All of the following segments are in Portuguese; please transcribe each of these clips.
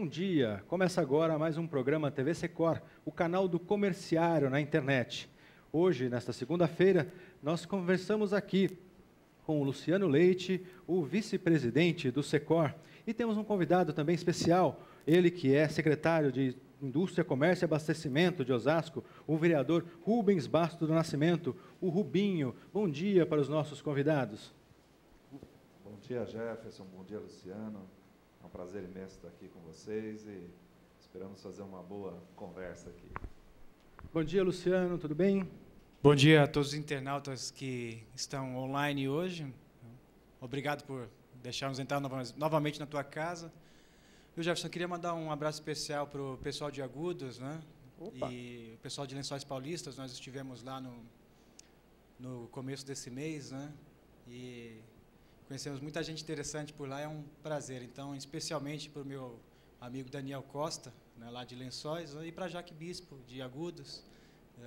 Bom dia! Começa agora mais um programa TV Secor, o canal do comerciário na internet. Hoje, nesta segunda-feira, nós conversamos aqui com o Luciano Leite, o vice-presidente do Secor, e temos um convidado também especial, ele que é secretário de Indústria, Comércio e Abastecimento de Osasco, o vereador Rubens Basto do Nascimento, o Rubinho. Bom dia para os nossos convidados. Bom dia, Jefferson. Bom dia, Luciano. É um prazer imenso estar aqui com vocês e esperamos fazer uma boa conversa aqui. Bom dia, Luciano. Tudo bem? Bom dia a todos os internautas que estão online hoje. Obrigado por deixar-nos entrar novamente na tua casa. Eu, Jefferson, queria mandar um abraço especial para o pessoal de Agudos, né? Opa. E o pessoal de Lençóis Paulistas. Nós estivemos lá no começo desse mês, né? E conhecemos muita gente interessante por lá, é um prazer. Então, especialmente para o meu amigo Daniel Costa, né, lá de Lençóis, e para Jaque Bispo, de Agudos.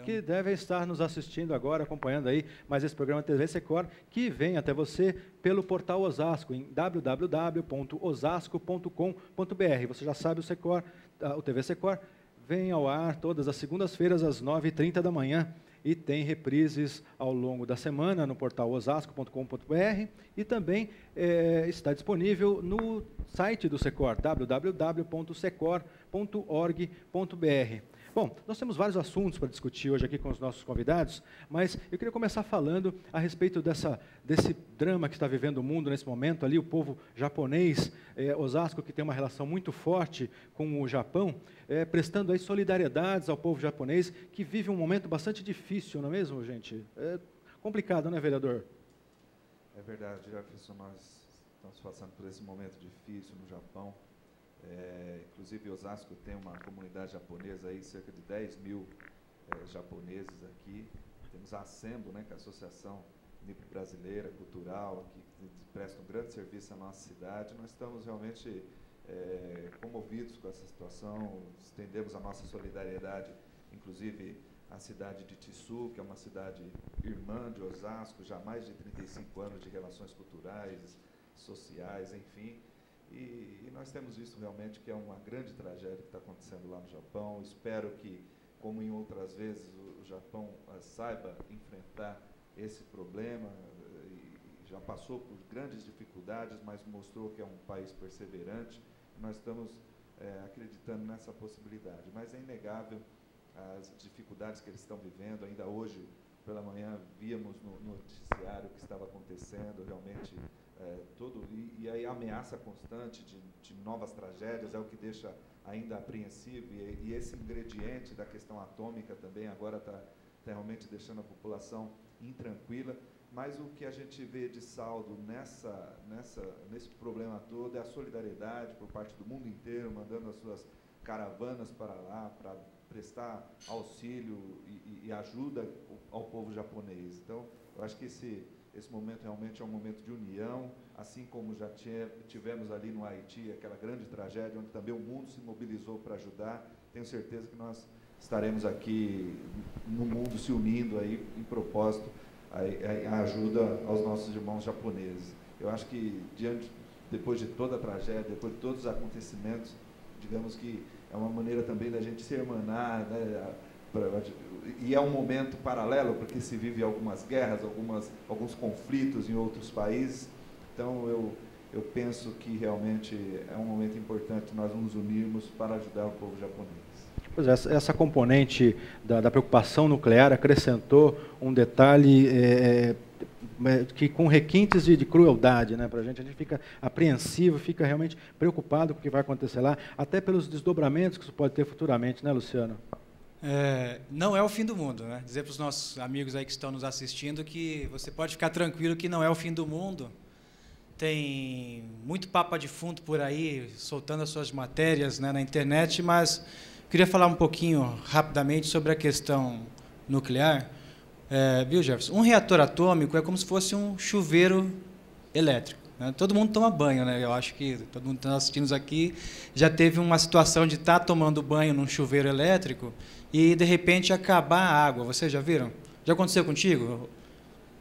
Que devem estar nos assistindo agora, acompanhando aí mais esse programa TV Secor, que vem até você pelo portal Osasco, em www.osasco.com.br. Você já sabe, o TV Secor vem ao ar todas as segundas-feiras, às 9h30 da manhã, e tem reprises ao longo da semana no portal osasco.com.br e também está disponível no site do Secor, www.secor.org.br. Bom, nós temos vários assuntos para discutir hoje aqui com os nossos convidados, mas eu queria começar falando a respeito desse drama que está vivendo o mundo nesse momento, ali o povo japonês, Osasco, que tem uma relação muito forte com o Japão, prestando aí solidariedades ao povo japonês, que vive um momento bastante difícil, não é mesmo, gente? É complicado, não é, vereador? É verdade, Jefferson, nós estamos passando por esse momento difícil no Japão. Inclusive, Osasco tem uma comunidade japonesa, aí, cerca de 10 mil japoneses aqui. Temos a Assembo, né, que é a Associação Nipo-Brasileira Cultural, que presta um grande serviço à nossa cidade. Nós estamos realmente comovidos com essa situação, estendemos a nossa solidariedade, inclusive à cidade de Tissu, que é uma cidade irmã de Osasco, já há mais de 35 anos de relações culturais, sociais, enfim. E nós temos visto realmente que é uma grande tragédia que está acontecendo lá no Japão. Espero que, como em outras vezes, o Japão saiba enfrentar esse problema. Já passou por grandes dificuldades, mas mostrou que é um país perseverante. Nós estamos acreditando nessa possibilidade. Mas é inegável as dificuldades que eles estão vivendo. Ainda hoje, pela manhã, víamos no noticiário o que estava acontecendo, realmente... e aí a ameaça constante de novas tragédias é o que deixa ainda apreensivo, e esse ingrediente da questão atômica também agora está realmente deixando a população intranquila, mas o que a gente vê de saldo nesse problema todo é a solidariedade por parte do mundo inteiro, mandando as suas caravanas para lá, para prestar auxílio e ajuda ao povo japonês. Então, eu acho que esse momento realmente é um momento de união, assim como já tivemos ali no Haiti, aquela grande tragédia, onde também o mundo se mobilizou para ajudar. Tenho certeza que nós estaremos aqui no mundo se unindo aí em propósito à ajuda aos nossos irmãos japoneses. Eu acho que, depois de toda a tragédia, depois de todos os acontecimentos, digamos que é uma maneira também da gente se irmanar, né? E é um momento paralelo, porque se vive algumas guerras, alguns conflitos em outros países. Então, eu penso que realmente é um momento importante nós nos unirmos para ajudar o povo japonês. Pois é, essa componente da preocupação nuclear acrescentou um detalhe que com requintes de crueldade, né, para a gente fica apreensivo, fica realmente preocupado com o que vai acontecer lá, até pelos desdobramentos que isso pode ter futuramente, né, Luciano? Não é o fim do mundo, né? Dizer para os nossos amigos aí que estão nos assistindo que você pode ficar tranquilo que não é o fim do mundo. Tem muito papa defunto por aí, soltando as suas matérias, né, na internet, mas queria falar um pouquinho rapidamente sobre a questão nuclear. Viu, Jefferson? Um reator atômico é como se fosse um chuveiro elétrico. Todo mundo toma banho, né? Eu acho que todo mundo que está assistindo aqui já teve uma situação de estar tomando banho num chuveiro elétrico e, de repente, acabar a água. Vocês já viram? Já aconteceu contigo?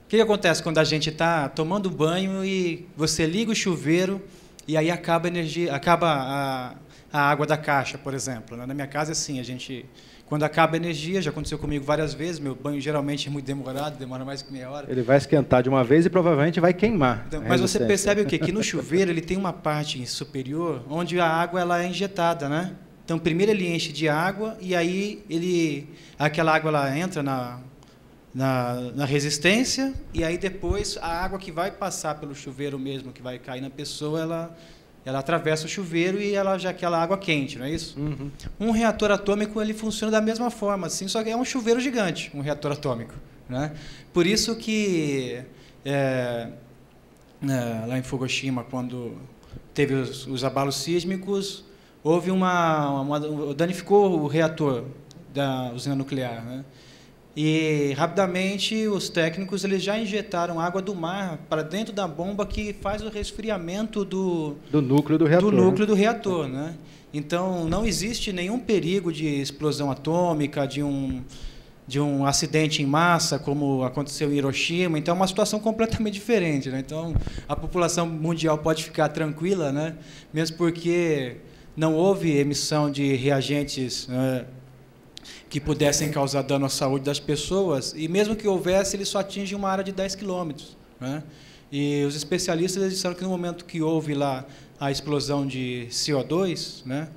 O que acontece quando a gente está tomando banho e você liga o chuveiro e aí acaba a energia, acaba a água da caixa, por exemplo. Na minha casa, assim, quando acaba a energia, já aconteceu comigo várias vezes, meu banho geralmente é muito demorado, demora mais que meia hora. Ele vai esquentar de uma vez e provavelmente vai queimar. Então, mas você percebe o quê? Que no chuveiro ele tem uma parte superior onde a água ela é injetada, né? Então, primeiro ele enche de água e aí aquela água ela entra na resistência e aí depois a água que vai passar pelo chuveiro mesmo, que vai cair na pessoa, ela atravessa o chuveiro e ela já aquela água quente, não é isso? Uhum. Um reator atômico ele funciona da mesma forma, assim, só que é um chuveiro gigante, um reator atômico, né? Por isso que lá em Fukushima, quando teve os abalos sísmicos, houve danificou o reator da usina nuclear, né? E rapidamente os técnicos eles já injetaram água do mar para dentro da bomba que faz o resfriamento do núcleo do reator. Do núcleo do reator, né? Então não existe nenhum perigo de explosão atômica, de um acidente em massa como aconteceu em Hiroshima. Então é uma situação completamente diferente, né? Então a população mundial pode ficar tranquila, né? Mesmo porque não houve emissão de reagentes que pudessem causar dano à saúde das pessoas, e mesmo que houvesse, ele só atinge uma área de 10 quilômetros, né? E os especialistas disseram que no momento que houve lá a explosão de CO2, né,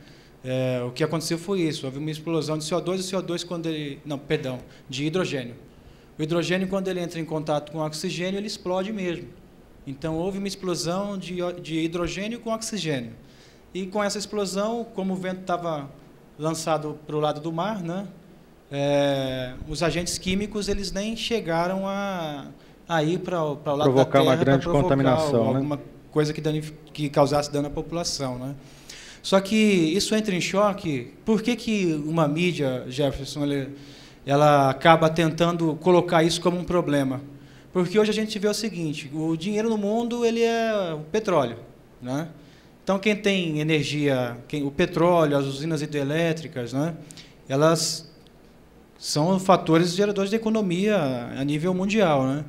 o que aconteceu foi isso, houve uma explosão de CO2, e o CO2 de hidrogênio. O hidrogênio, quando ele entra em contato com o oxigênio, ele explode mesmo. Então, houve uma explosão de hidrogênio com oxigênio. E com essa explosão, como o vento estava lançado para o lado do mar, né, os agentes químicos eles nem chegaram a ir para o lado da Terra uma grande provocar contaminação, alguma coisa que causasse dano à população, né? Só que isso entra em choque. Por que uma mídia, Jefferson, ela acaba tentando colocar isso como um problema? Porque hoje a gente vê o seguinte: o dinheiro no mundo ele é o petróleo, né? Então, quem tem energia, o petróleo, as usinas hidrelétricas, né, elas são fatores geradores de economia a nível mundial, né?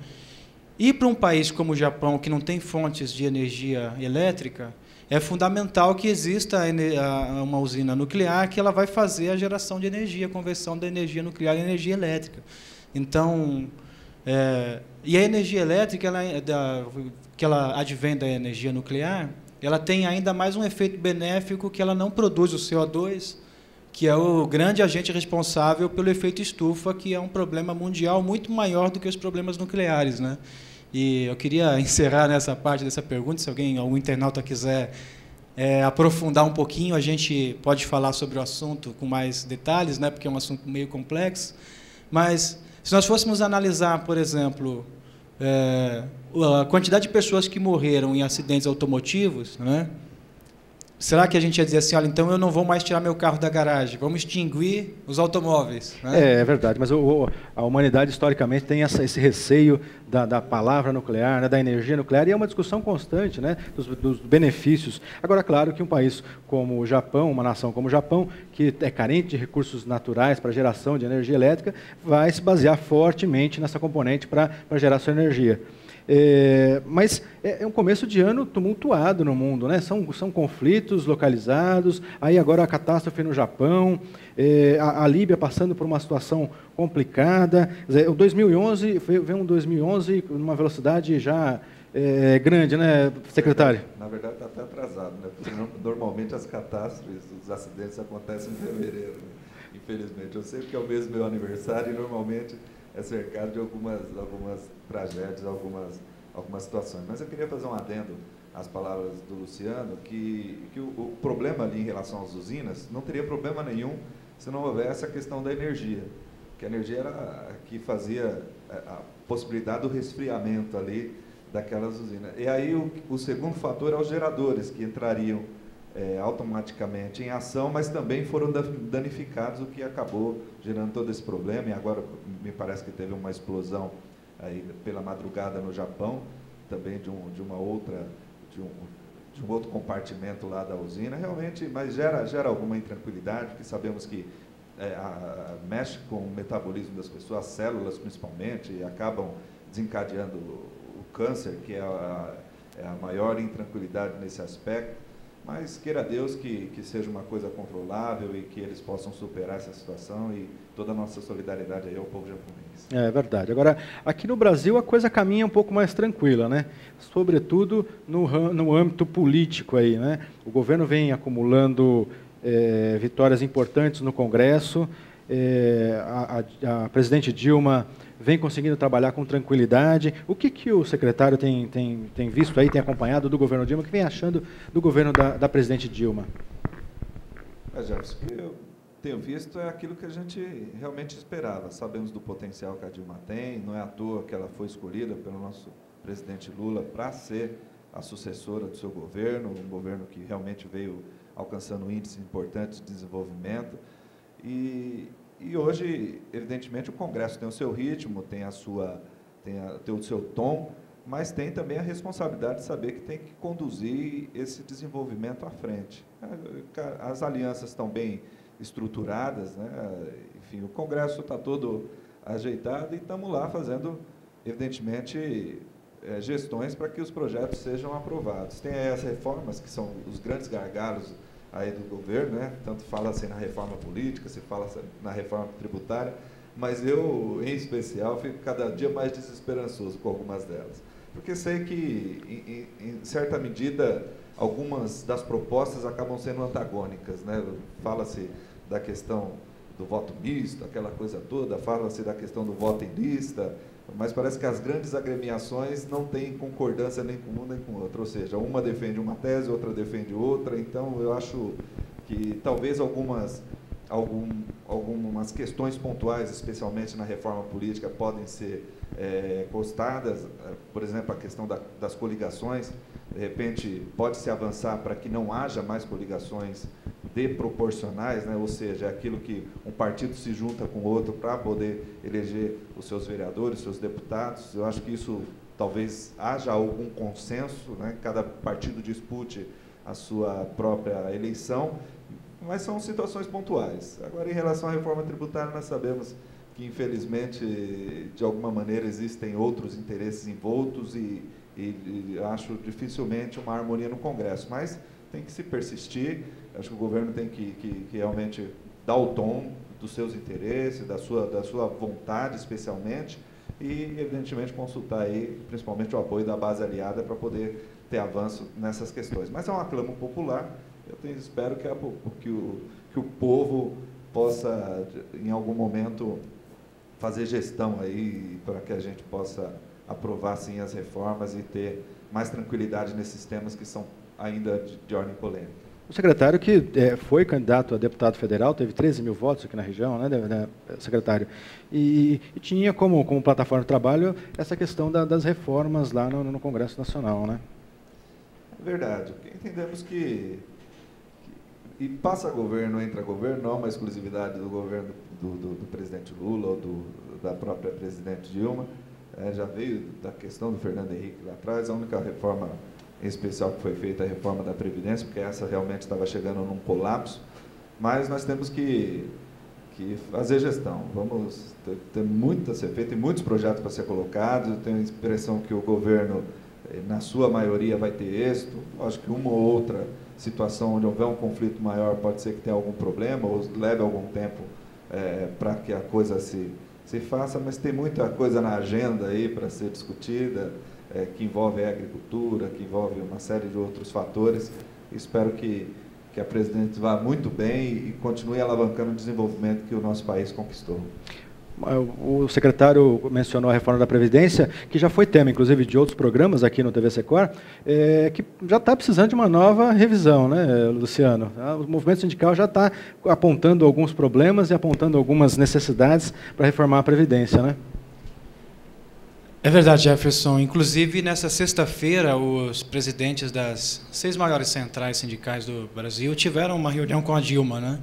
E para um país como o Japão, que não tem fontes de energia elétrica, é fundamental que exista uma usina nuclear que ela vai fazer a geração de energia, a conversão da energia nuclear em energia elétrica. Então, e a energia elétrica, que ela advém da energia nuclear, ela tem ainda mais um efeito benéfico, que ela não produz o CO2, que é o grande agente responsável pelo efeito estufa, que é um problema mundial muito maior do que os problemas nucleares, né? E eu queria encerrar nessa parte dessa pergunta, se algum internauta quiser aprofundar um pouquinho, a gente pode falar sobre o assunto com mais detalhes, né? Porque é um assunto meio complexo. Mas, se nós fôssemos analisar, por exemplo, a quantidade de pessoas que morreram em acidentes automotivos, né? Será que a gente ia dizer assim, olha, então eu não vou mais tirar meu carro da garagem, vamos extinguir os automóveis? Né? É verdade, mas a humanidade historicamente tem esse receio da palavra nuclear, né, da energia nuclear, e é uma discussão constante, né, dos benefícios. Agora, claro que um país como o Japão, uma nação como o Japão, que é carente de recursos naturais para geração de energia elétrica, vai se basear fortemente nessa componente para gerar sua energia. Mas é um começo de ano tumultuado no mundo, né? São conflitos localizados, aí agora a catástrofe no Japão, a Líbia passando por uma situação complicada. O 2011 veio um 2011 numa velocidade já grande, né, secretário? Na verdade, está até atrasado, né? Porque normalmente as catástrofes, os acidentes acontecem em fevereiro, né? Infelizmente. Eu sei que é o mês do meu aniversário e normalmente é cercado de algumas tragédias, algumas situações. Mas eu queria fazer um adendo às palavras do Luciano, que o problema ali em relação às usinas não teria problema nenhum se não houvesse a questão da energia, que a energia era a que fazia a possibilidade do resfriamento ali daquelas usinas. E aí o segundo fator é os geradores, que entrariam automaticamente em ação, mas também foram danificados, o que acabou gerando todo esse problema. E agora me parece que teve uma explosão aí pela madrugada no Japão, também de um outro compartimento lá da usina, realmente, mas gera alguma intranquilidade, porque sabemos que mexe com o metabolismo das pessoas, as células principalmente, e acabam desencadeando o câncer, que é a maior intranquilidade nesse aspecto. mas queira Deus que seja uma coisa controlável e que eles possam superar essa situação, e toda a nossa solidariedade aí ao povo japonês. É verdade. Agora, aqui no Brasil a coisa caminha um pouco mais tranquila, né? Sobretudo no âmbito político aí, né? O governo vem acumulando vitórias importantes no Congresso, a presidente Dilma vem conseguindo trabalhar com tranquilidade. O que o secretário tem visto aí, tem acompanhado do governo Dilma, o que vem achando do governo da presidente Dilma? Jefferson, o que eu tenho visto é aquilo que a gente realmente esperava. Sabemos do potencial que a Dilma tem, não é à toa que ela foi escolhida pelo nosso presidente Lula para ser a sucessora do seu governo, um governo que realmente veio alcançando índices importantes de desenvolvimento. E hoje, evidentemente, o Congresso tem o seu ritmo, tem o seu tom, mas tem também a responsabilidade de saber que tem que conduzir esse desenvolvimento à frente. As alianças estão bem estruturadas, né? Enfim, o Congresso está todo ajeitado e estamos lá fazendo, evidentemente, gestões para que os projetos sejam aprovados. Tem aí as reformas, que são os grandes gargalos aí do governo, né? Tanto fala-se na reforma política, se fala na reforma tributária, mas eu, em especial, fico cada dia mais desesperançoso com algumas delas. Porque sei que, em certa medida, algumas das propostas acabam sendo antagônicas, né? Fala-se da questão do voto misto, aquela coisa toda, fala-se da questão do voto em lista, mas parece que as grandes agremiações não têm concordância nem com uma nem com outra, ou seja, uma defende uma tese, outra defende outra. Então eu acho que talvez algumas questões pontuais, especialmente na reforma política, podem ser postadas, por exemplo, a questão das coligações. De repente pode-se avançar para que não haja mais coligações proporcionais, né? Ou seja, é aquilo que um partido se junta com outro para poder eleger os seus vereadores, seus deputados. Eu acho que isso talvez haja algum consenso, né? Cada partido dispute a sua própria eleição, mas são situações pontuais. Agora, em relação à reforma tributária, nós sabemos que, infelizmente, de alguma maneira, existem outros interesses envoltos e acho dificilmente uma harmonia no Congresso, mas tem que se persistir. Acho que o governo tem que realmente dar o tom dos seus interesses, da sua vontade, especialmente, e, evidentemente, consultar aí, principalmente, o apoio da base aliada para poder ter avanço nessas questões. Mas é um aclamo popular. Eu espero que o povo possa, em algum momento, fazer gestão aí para que a gente possa aprovar, sim, as reformas e ter mais tranquilidade nesses temas que são ainda de ordem polêmica. O secretário que foi candidato a deputado federal, teve 13 mil votos aqui na região, né, secretário, e tinha como plataforma de trabalho essa questão das reformas lá no Congresso Nacional, né? É verdade. Entendemos que e passa governo, entra governo, não é uma exclusividade do governo do presidente Lula ou da própria presidente Dilma. Já veio da questão do Fernando Henrique lá atrás. A única reforma em especial que foi feita é a reforma da Previdência, porque essa realmente estava chegando num colapso. Mas nós temos que fazer gestão. Vamos ter muito a ser feito, tem muitos projetos para ser colocados. Eu tenho a impressão que o governo, na sua maioria, vai ter êxito. Acho que uma ou outra situação onde houver um conflito maior pode ser que tenha algum problema ou leve algum tempo para que a coisa se faça, mas tem muita coisa na agenda aí para ser discutida, que envolve a agricultura, que envolve uma série de outros fatores. Espero que a presidente vá muito bem e continue alavancando o desenvolvimento que o nosso país conquistou. O secretário mencionou a reforma da Previdência, que já foi tema, inclusive, de outros programas aqui no TV Secor, que já está precisando de uma nova revisão, né, Luciano? O movimento sindical já está apontando alguns problemas e apontando algumas necessidades para reformar a Previdência, né? É verdade, Jefferson. Inclusive, nessa sexta-feira, os presidentes das 6 maiores centrais sindicais do Brasil tiveram uma reunião com a Dilma, né?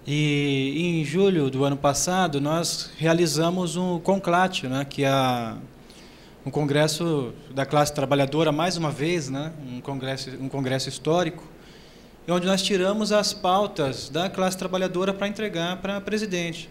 E em julho do ano passado, nós realizamos um conclátio, né, que é um congresso da classe trabalhadora, mais uma vez, né, um congresso histórico, onde nós tiramos as pautas da classe trabalhadora para entregar para a presidente.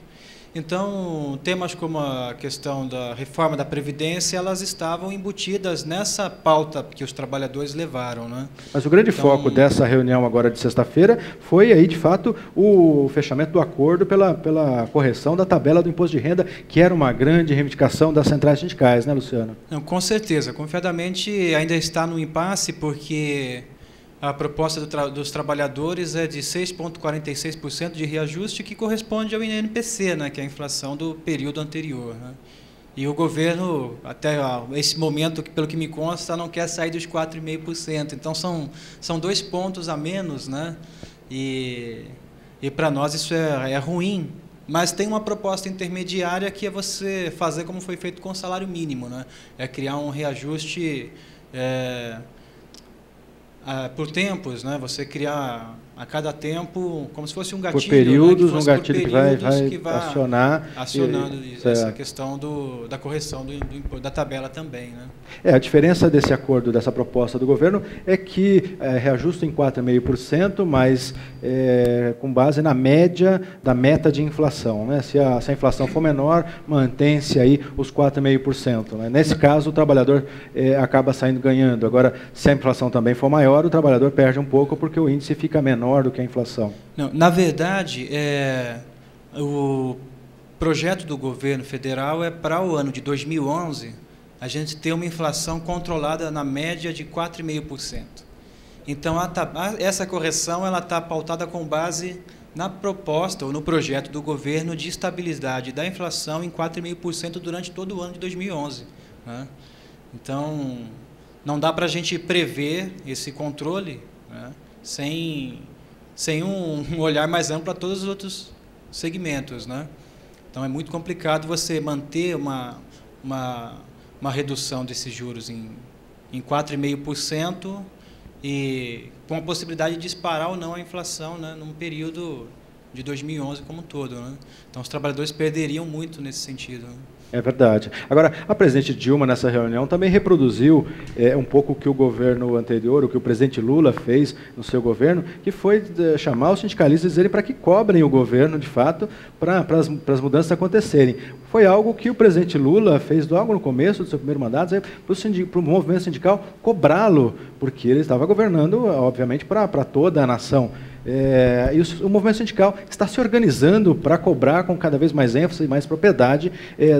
Então, temas como a questão da reforma da Previdência, elas estavam embutidas nessa pauta que os trabalhadores levaram, né? Mas o grande foco dessa reunião agora de sexta-feira foi aí, de fato, o fechamento do acordo pela correção da tabela do imposto de renda, que era uma grande reivindicação das centrais sindicais, né, Luciano? Não, com certeza. Confiadamente ainda está no impasse, porque a proposta dos trabalhadores é de 6,46% de reajuste, que corresponde ao INPC, né, que é a inflação do período anterior, né? E o governo, até esse momento, pelo que me consta, não quer sair dos 4,5%. Então, são 2 pontos a menos, né? E para nós isso é ruim. Mas tem uma proposta intermediária, que é você fazer como foi feito com o salário mínimo, né? É criar um reajuste por tempos, né? Você criar a cada tempo, como se fosse um gatilho. Por períodos, né? um gatilho que vai acionando essa questão da correção da tabela também, né? A diferença desse acordo, dessa proposta do governo, é que reajusta em 4,5%, mas com base na média da meta de inflação, né? Se a inflação for menor, mantém-se aí os 4,5%. Né? Nesse caso, o trabalhador acaba saindo ganhando. Agora, se a inflação também for maior, o trabalhador perde um pouco, porque o índice fica menor do que a inflação. Não, na verdade, o projeto do governo federal é para o ano de 2011 a gente ter uma inflação controlada na média de 4,5%. Então, essa correção está pautada com base na proposta ou no projeto do governo de estabilidade da inflação em 4,5% durante todo o ano de 2011. Né? Então, não dá para a gente prever esse controle, né, sem um olhar mais amplo para todos os outros segmentos, né? Então, é muito complicado você manter uma redução desses juros em 4,5% e com a possibilidade de disparar ou não a inflação, né, num período de 2011 como um todo, né? Então, os trabalhadores perderiam muito nesse sentido, né? É verdade. Agora, a presidente Dilma, nessa reunião, também reproduziu um pouco o que o governo anterior, o que o presidente Lula fez no seu governo, que foi chamar os sindicalistas e dizerem para que cobrem o governo, de fato, para as mudanças acontecerem. Foi algo que o presidente Lula fez logo no começo do seu primeiro mandato, para o movimento sindical cobrá-lo, porque ele estava governando, obviamente, para toda a nação. E o movimento sindical está se organizando para cobrar com cada vez mais ênfase e mais propriedade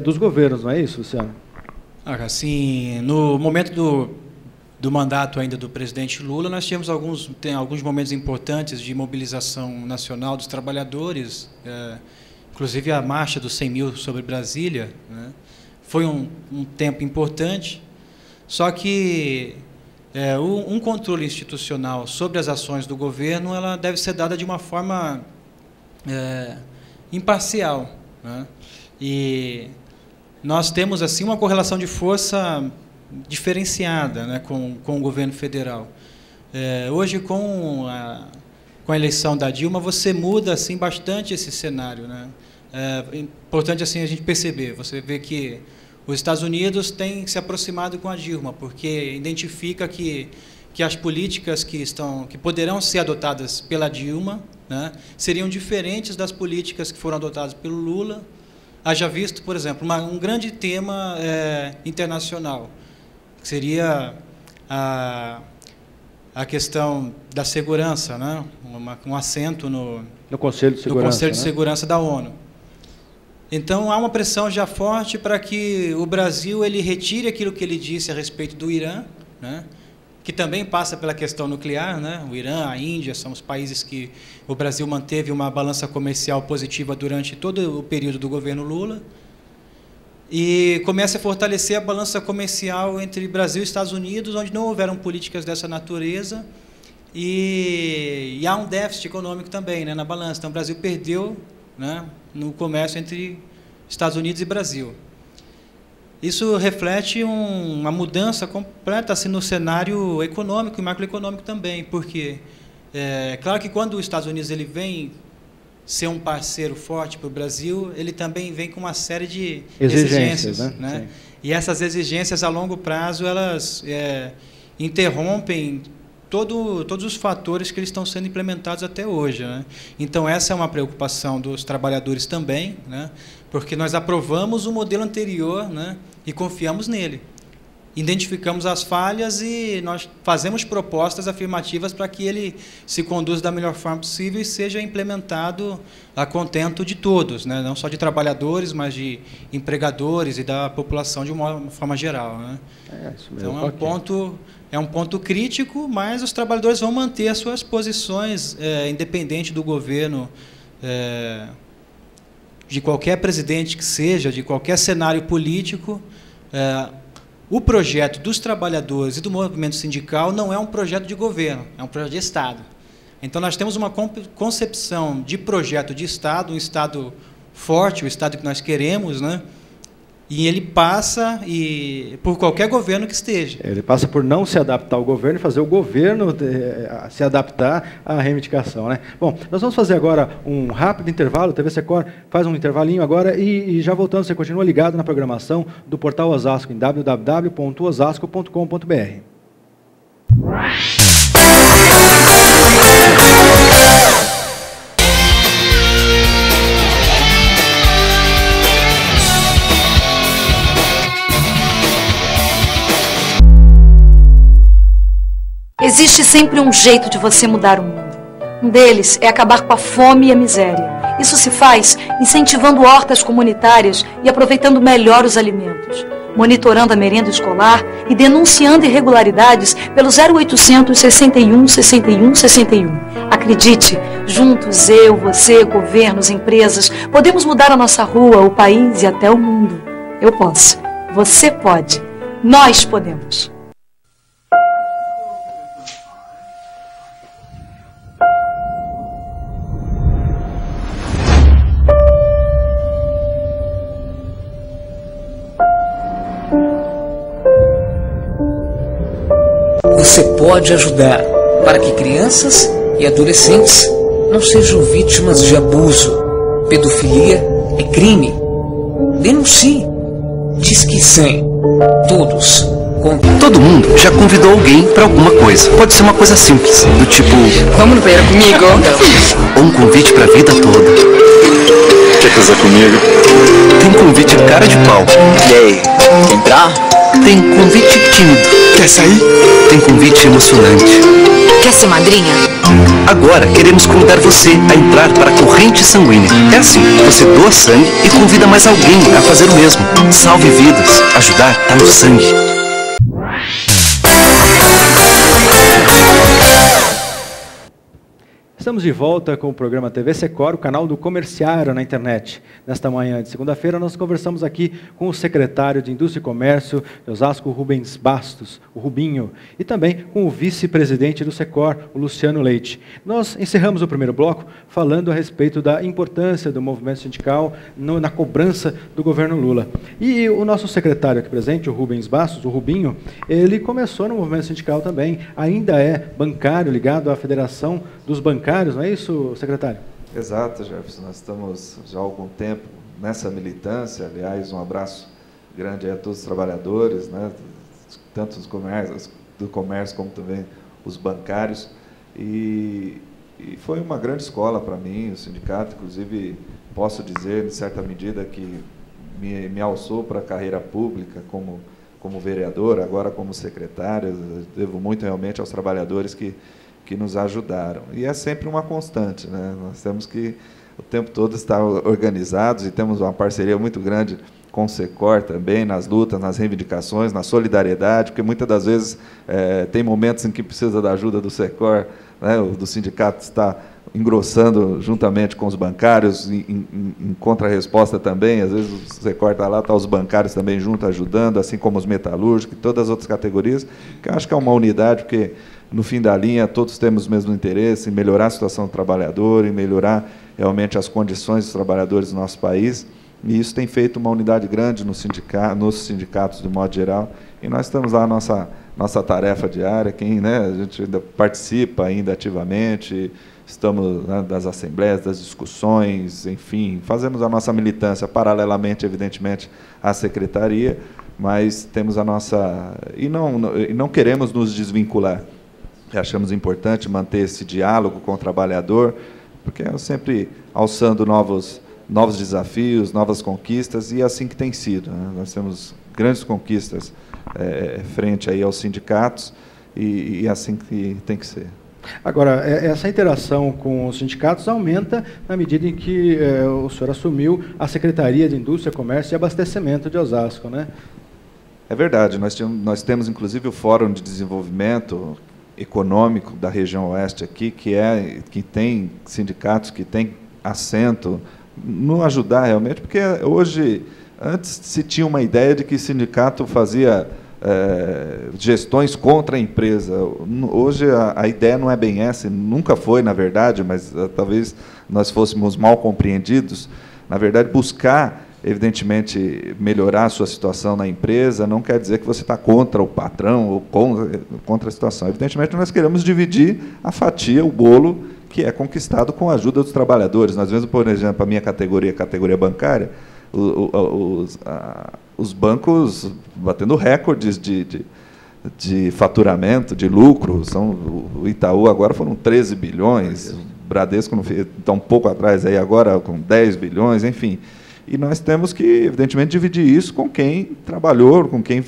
dos governos, não é isso, Luciano? Assim, no momento do mandato ainda do presidente Lula, nós tínhamos alguns momentos importantes de mobilização nacional dos trabalhadores, inclusive a marcha dos 100 mil sobre Brasília, né? Foi um tempo importante, só que um controle institucional sobre as ações do governo, ela deve ser dada de uma forma imparcial, né? E nós temos assim uma correlação de força diferenciada, né, com o governo federal. Hoje, com a eleição da Dilma, você muda assim bastante esse cenário, né? É importante assim a gente perceber. Você vê que os Estados Unidos têm se aproximado com a Dilma, porque identifica que as políticas que poderão ser adotadas pela Dilma, né, seriam diferentes das políticas que foram adotadas pelo Lula. Haja visto, por exemplo, um grande tema internacional, que seria a questão da segurança, né, um assento no Conselho de Segurança, Conselho de Segurança da ONU. Então, há uma pressão já forte para que o Brasil ele retire aquilo que ele disse a respeito do Irã, né, que também passa pela questão nuclear, né? O Irã, a Índia são os países que o Brasil manteve uma balança comercial positiva durante todo o período do governo Lula, e começa a fortalecer a balança comercial entre Brasil e Estados Unidos, onde não houveram políticas dessa natureza, e há um déficit econômico também, né, na balança. Então, o Brasil perdeu, né, no comércio entre Estados Unidos e Brasil. Isso reflete uma mudança completa assim, no cenário econômico e macroeconômico também, porque é claro que quando os Estados Unidos ele vem ser um parceiro forte para o Brasil, ele também vem com uma série de exigências, né? E essas exigências a longo prazo elas interrompem todos os fatores que eles estão sendo implementados até hoje, né? Então, essa é uma preocupação dos trabalhadores também, né? Porque nós aprovamos o modelo anterior, né? E confiamos nele. Identificamos as falhas e nós fazemos propostas afirmativas para que ele se conduza da melhor forma possível e seja implementado a contento de todos, né? Não só de trabalhadores, mas de empregadores e da população de uma forma geral, né? Isso mesmo. Então, é um ponto crítico, mas os trabalhadores vão manter as suas posições, independente do governo, de qualquer presidente que seja, de qualquer cenário político. O projeto dos trabalhadores e do movimento sindical não é um projeto de governo, é um projeto de Estado. Então, nós temos uma concepção de projeto de Estado, um Estado forte, o Estado que nós queremos, né? E ele passa por qualquer governo que esteja. Ele passa por não se adaptar ao governo e fazer o governo se adaptar à reivindicação, né? Bom, nós vamos fazer agora um rápido intervalo. O TV Secor faz um intervalinho agora e já voltando, você continua ligado na programação do Portal Osasco em www.osasco.com.br. Existe sempre um jeito de você mudar o mundo. Um deles é acabar com a fome e a miséria. Isso se faz incentivando hortas comunitárias e aproveitando melhor os alimentos, monitorando a merenda escolar e denunciando irregularidades pelo 0800 61 61 61. Acredite, juntos, eu, você, governos, empresas, podemos mudar a nossa rua, o país e até o mundo. Eu posso. Você pode. Nós podemos. Você pode ajudar para que crianças e adolescentes não sejam vítimas de abuso. Pedofilia é crime. Denuncie. Disque 100. Todos. Todo mundo já convidou alguém para alguma coisa. Pode ser uma coisa simples, do tipo... Vamos no banheiro comigo? Ou um convite para a vida toda. Quer casar comigo? Tem convite cara de pau. E aí, quer entrar? Tem convite tímido. Quer sair? Tem convite emocionante. Quer ser madrinha? Agora queremos convidar você a entrar para a corrente sanguínea. É assim, você doa sangue e convida mais alguém a fazer o mesmo. Salve vidas. Ajudar está no sangue. Estamos de volta com o programa TV Secor, o canal do comerciário na internet. Nesta manhã de segunda-feira, nós conversamos aqui com o secretário de Indústria e Comércio de Osasco, Rubens Bastos, o Rubinho, e também com o vice-presidente do Secor, o Luciano Leite. Nós encerramos o primeiro bloco falando a respeito da importância do movimento sindical na cobrança do governo Lula. E o nosso secretário aqui presente, o Rubens Bastos, o Rubinho, ele começou no movimento sindical também, ainda é bancário ligado à Federação dos Bancários, não é isso, secretário? Exato, Jefferson. Nós estamos já há algum tempo nessa militância. Aliás, um abraço grande a todos os trabalhadores, né, tanto do comércio como também os bancários. E foi uma grande escola para mim, o sindicato. Inclusive, posso dizer, em certa medida, que me alçou para a carreira pública como vereador, agora como secretário. Eu devo muito realmente aos trabalhadores que nos ajudaram. E é sempre uma constante, né? Nós temos que, o tempo todo, estar organizados e temos uma parceria muito grande com o Secor também, nas lutas, nas reivindicações, na solidariedade, porque muitas das vezes tem momentos em que precisa da ajuda do Secor, né? Do sindicato está engrossando juntamente com os bancários, em contra-resposta também, às vezes o Secor está lá, está os bancários também junto, ajudando, assim como os metalúrgicos e todas as outras categorias, que eu acho que é uma unidade, porque no fim da linha, todos temos o mesmo interesse em melhorar a situação do trabalhador, em melhorar realmente as condições dos trabalhadores do nosso país, e isso tem feito uma unidade grande nos sindicatos, de modo geral, e nós estamos lá na nossa tarefa diária, a gente ainda participa ainda ativamente, estamos, né, das assembleias, das discussões, enfim, fazemos a nossa militância paralelamente, evidentemente, à secretaria, mas temos a nossa... E não queremos nos desvincular. achamos importante manter esse diálogo com o trabalhador, porque é sempre alçando novos desafios, novas conquistas, e é assim que tem sido, né? Nós temos grandes conquistas frente aí aos sindicatos, e é assim que tem que ser. Agora, essa interação com os sindicatos aumenta na medida em que o senhor assumiu a Secretaria de Indústria, Comércio e Abastecimento de Osasco, né? É verdade, nós temos inclusive o Fórum de Desenvolvimento Econômico da região oeste aqui, que tem sindicatos que têm assento no ajudar realmente, porque hoje, antes se tinha uma ideia de que sindicato fazia gestões contra a empresa. Hoje a ideia não é bem essa, nunca foi, na verdade, mas talvez nós fôssemos mal compreendidos. Na verdade, buscar, evidentemente, melhorar a sua situação na empresa não quer dizer que você está contra o patrão ou contra a situação. Evidentemente, nós queremos dividir a fatia, o bolo, que é conquistado com a ajuda dos trabalhadores. Nós vemos, por exemplo, a minha categoria, a categoria bancária, os bancos batendo recordes de faturamento, de lucro. O Itaú agora foram 13 bilhões, o Bradesco está um pouco atrás, aí agora com 10 bilhões, enfim. E nós temos que, evidentemente, dividir isso com quem trabalhou, com quem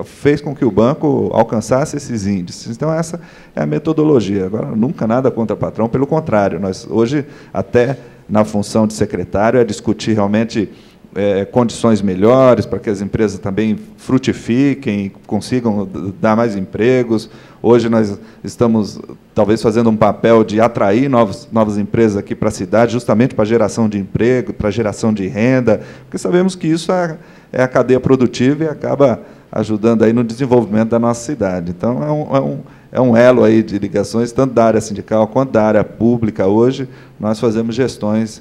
fez com que o banco alcançasse esses índices. Então, essa é a metodologia. Agora, nunca nada contra patrão, pelo contrário. Nós, hoje, até na função de secretário, é discutir realmente condições melhores para que as empresas também frutifiquem, consigam dar mais empregos. Hoje nós estamos, talvez, fazendo um papel de atrair novas empresas aqui para a cidade, justamente para a geração de emprego, para a geração de renda, porque sabemos que isso é a cadeia produtiva e acaba ajudando aí no desenvolvimento da nossa cidade. Então, é um elo aí de ligações, tanto da área sindical quanto da área pública. Hoje, nós fazemos gestões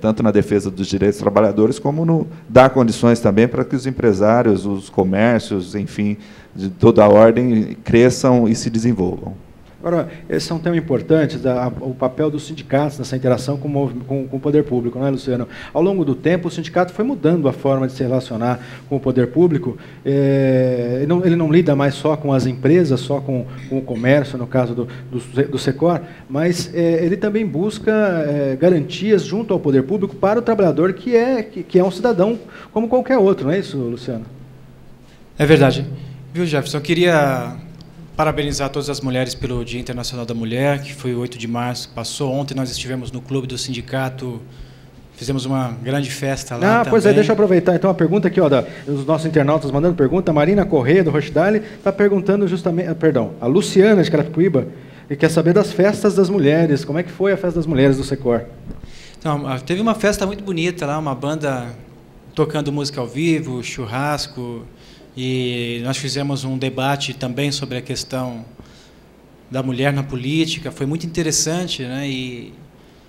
tanto na defesa dos direitos dos trabalhadores, como dar condições também para que os empresários, os comércios, enfim, de toda a ordem, cresçam e se desenvolvam. Agora, esse é um tema importante, o papel dos sindicatos nessa interação com o poder público, não é, Luciano? Ao longo do tempo, o sindicato foi mudando a forma de se relacionar com o poder público. Ele não lida mais só com as empresas, só com o comércio, no caso do Secor, mas ele também busca garantias junto ao poder público para o trabalhador, que é um cidadão como qualquer outro, não é isso, Luciano? É verdade. Viu, Jefferson? Eu queria parabenizar todas as mulheres pelo Dia Internacional da Mulher, que foi o 8 de março, passou ontem, nós estivemos no clube do sindicato, fizemos uma grande festa lá também. Pois é, deixa eu aproveitar então a pergunta aqui, os nossos internautas mandando pergunta. A Marina Correia, do Rochdale, está perguntando justamente, a Luciana de Carapicuíba, e quer saber das festas das mulheres, como é que foi a festa das mulheres do Secor? Então, teve uma festa muito bonita lá, uma banda tocando música ao vivo, churrasco. E nós fizemos um debate também sobre a questão da mulher na política, foi muito interessante, né? E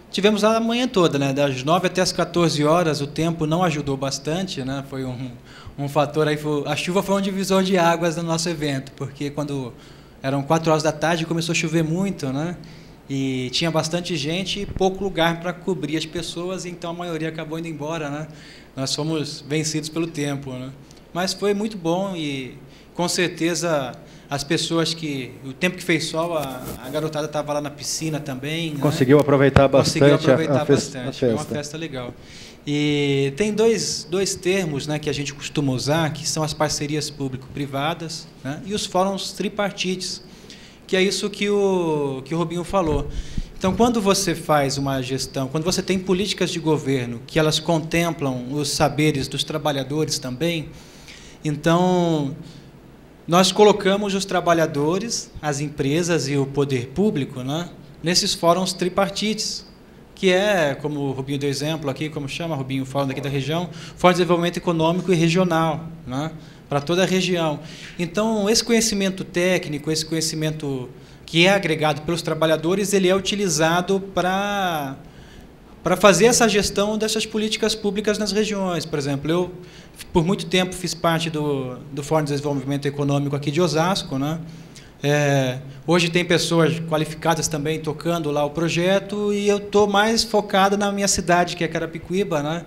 tivemos lá a manhã toda, né? Das 9 até as 14 horas, o tempo não ajudou bastante, né? Foi um fator aí, a chuva foi um divisor de águas no nosso evento, porque quando eram 4 horas da tarde começou a chover muito, né? E tinha bastante gente e pouco lugar para cobrir as pessoas, então a maioria acabou indo embora, né? Nós fomos vencidos pelo tempo, né? Mas foi muito bom e, com certeza, as pessoas o tempo que fez sol, a garotada estava lá na piscina também. Conseguiu aproveitar bastante a festa. Foi uma festa legal. E tem dois termos, né, que a gente costuma usar, que são as parcerias público-privadas, né, e os fóruns tripartites, que é isso que o Rubinho falou. Então, quando você faz uma gestão, quando você tem políticas de governo que elas contemplam os saberes dos trabalhadores também, então, nós colocamos os trabalhadores, as empresas e o poder público, né, nesses fóruns tripartites, que é, como o Rubinho deu exemplo aqui, como chama, Rubinho, o fórum daqui da região, Fórum de Desenvolvimento Econômico e Regional, né, para toda a região. Então, esse conhecimento técnico, esse conhecimento que é agregado pelos trabalhadores, ele é utilizado para fazer essa gestão dessas políticas públicas nas regiões. Por exemplo, eu, por muito tempo, fiz parte do Fórum de Desenvolvimento Econômico aqui de Osasco, né? Hoje tem pessoas qualificadas também tocando lá o projeto, e eu estou mais focado na minha cidade, que é Carapicuíba, né?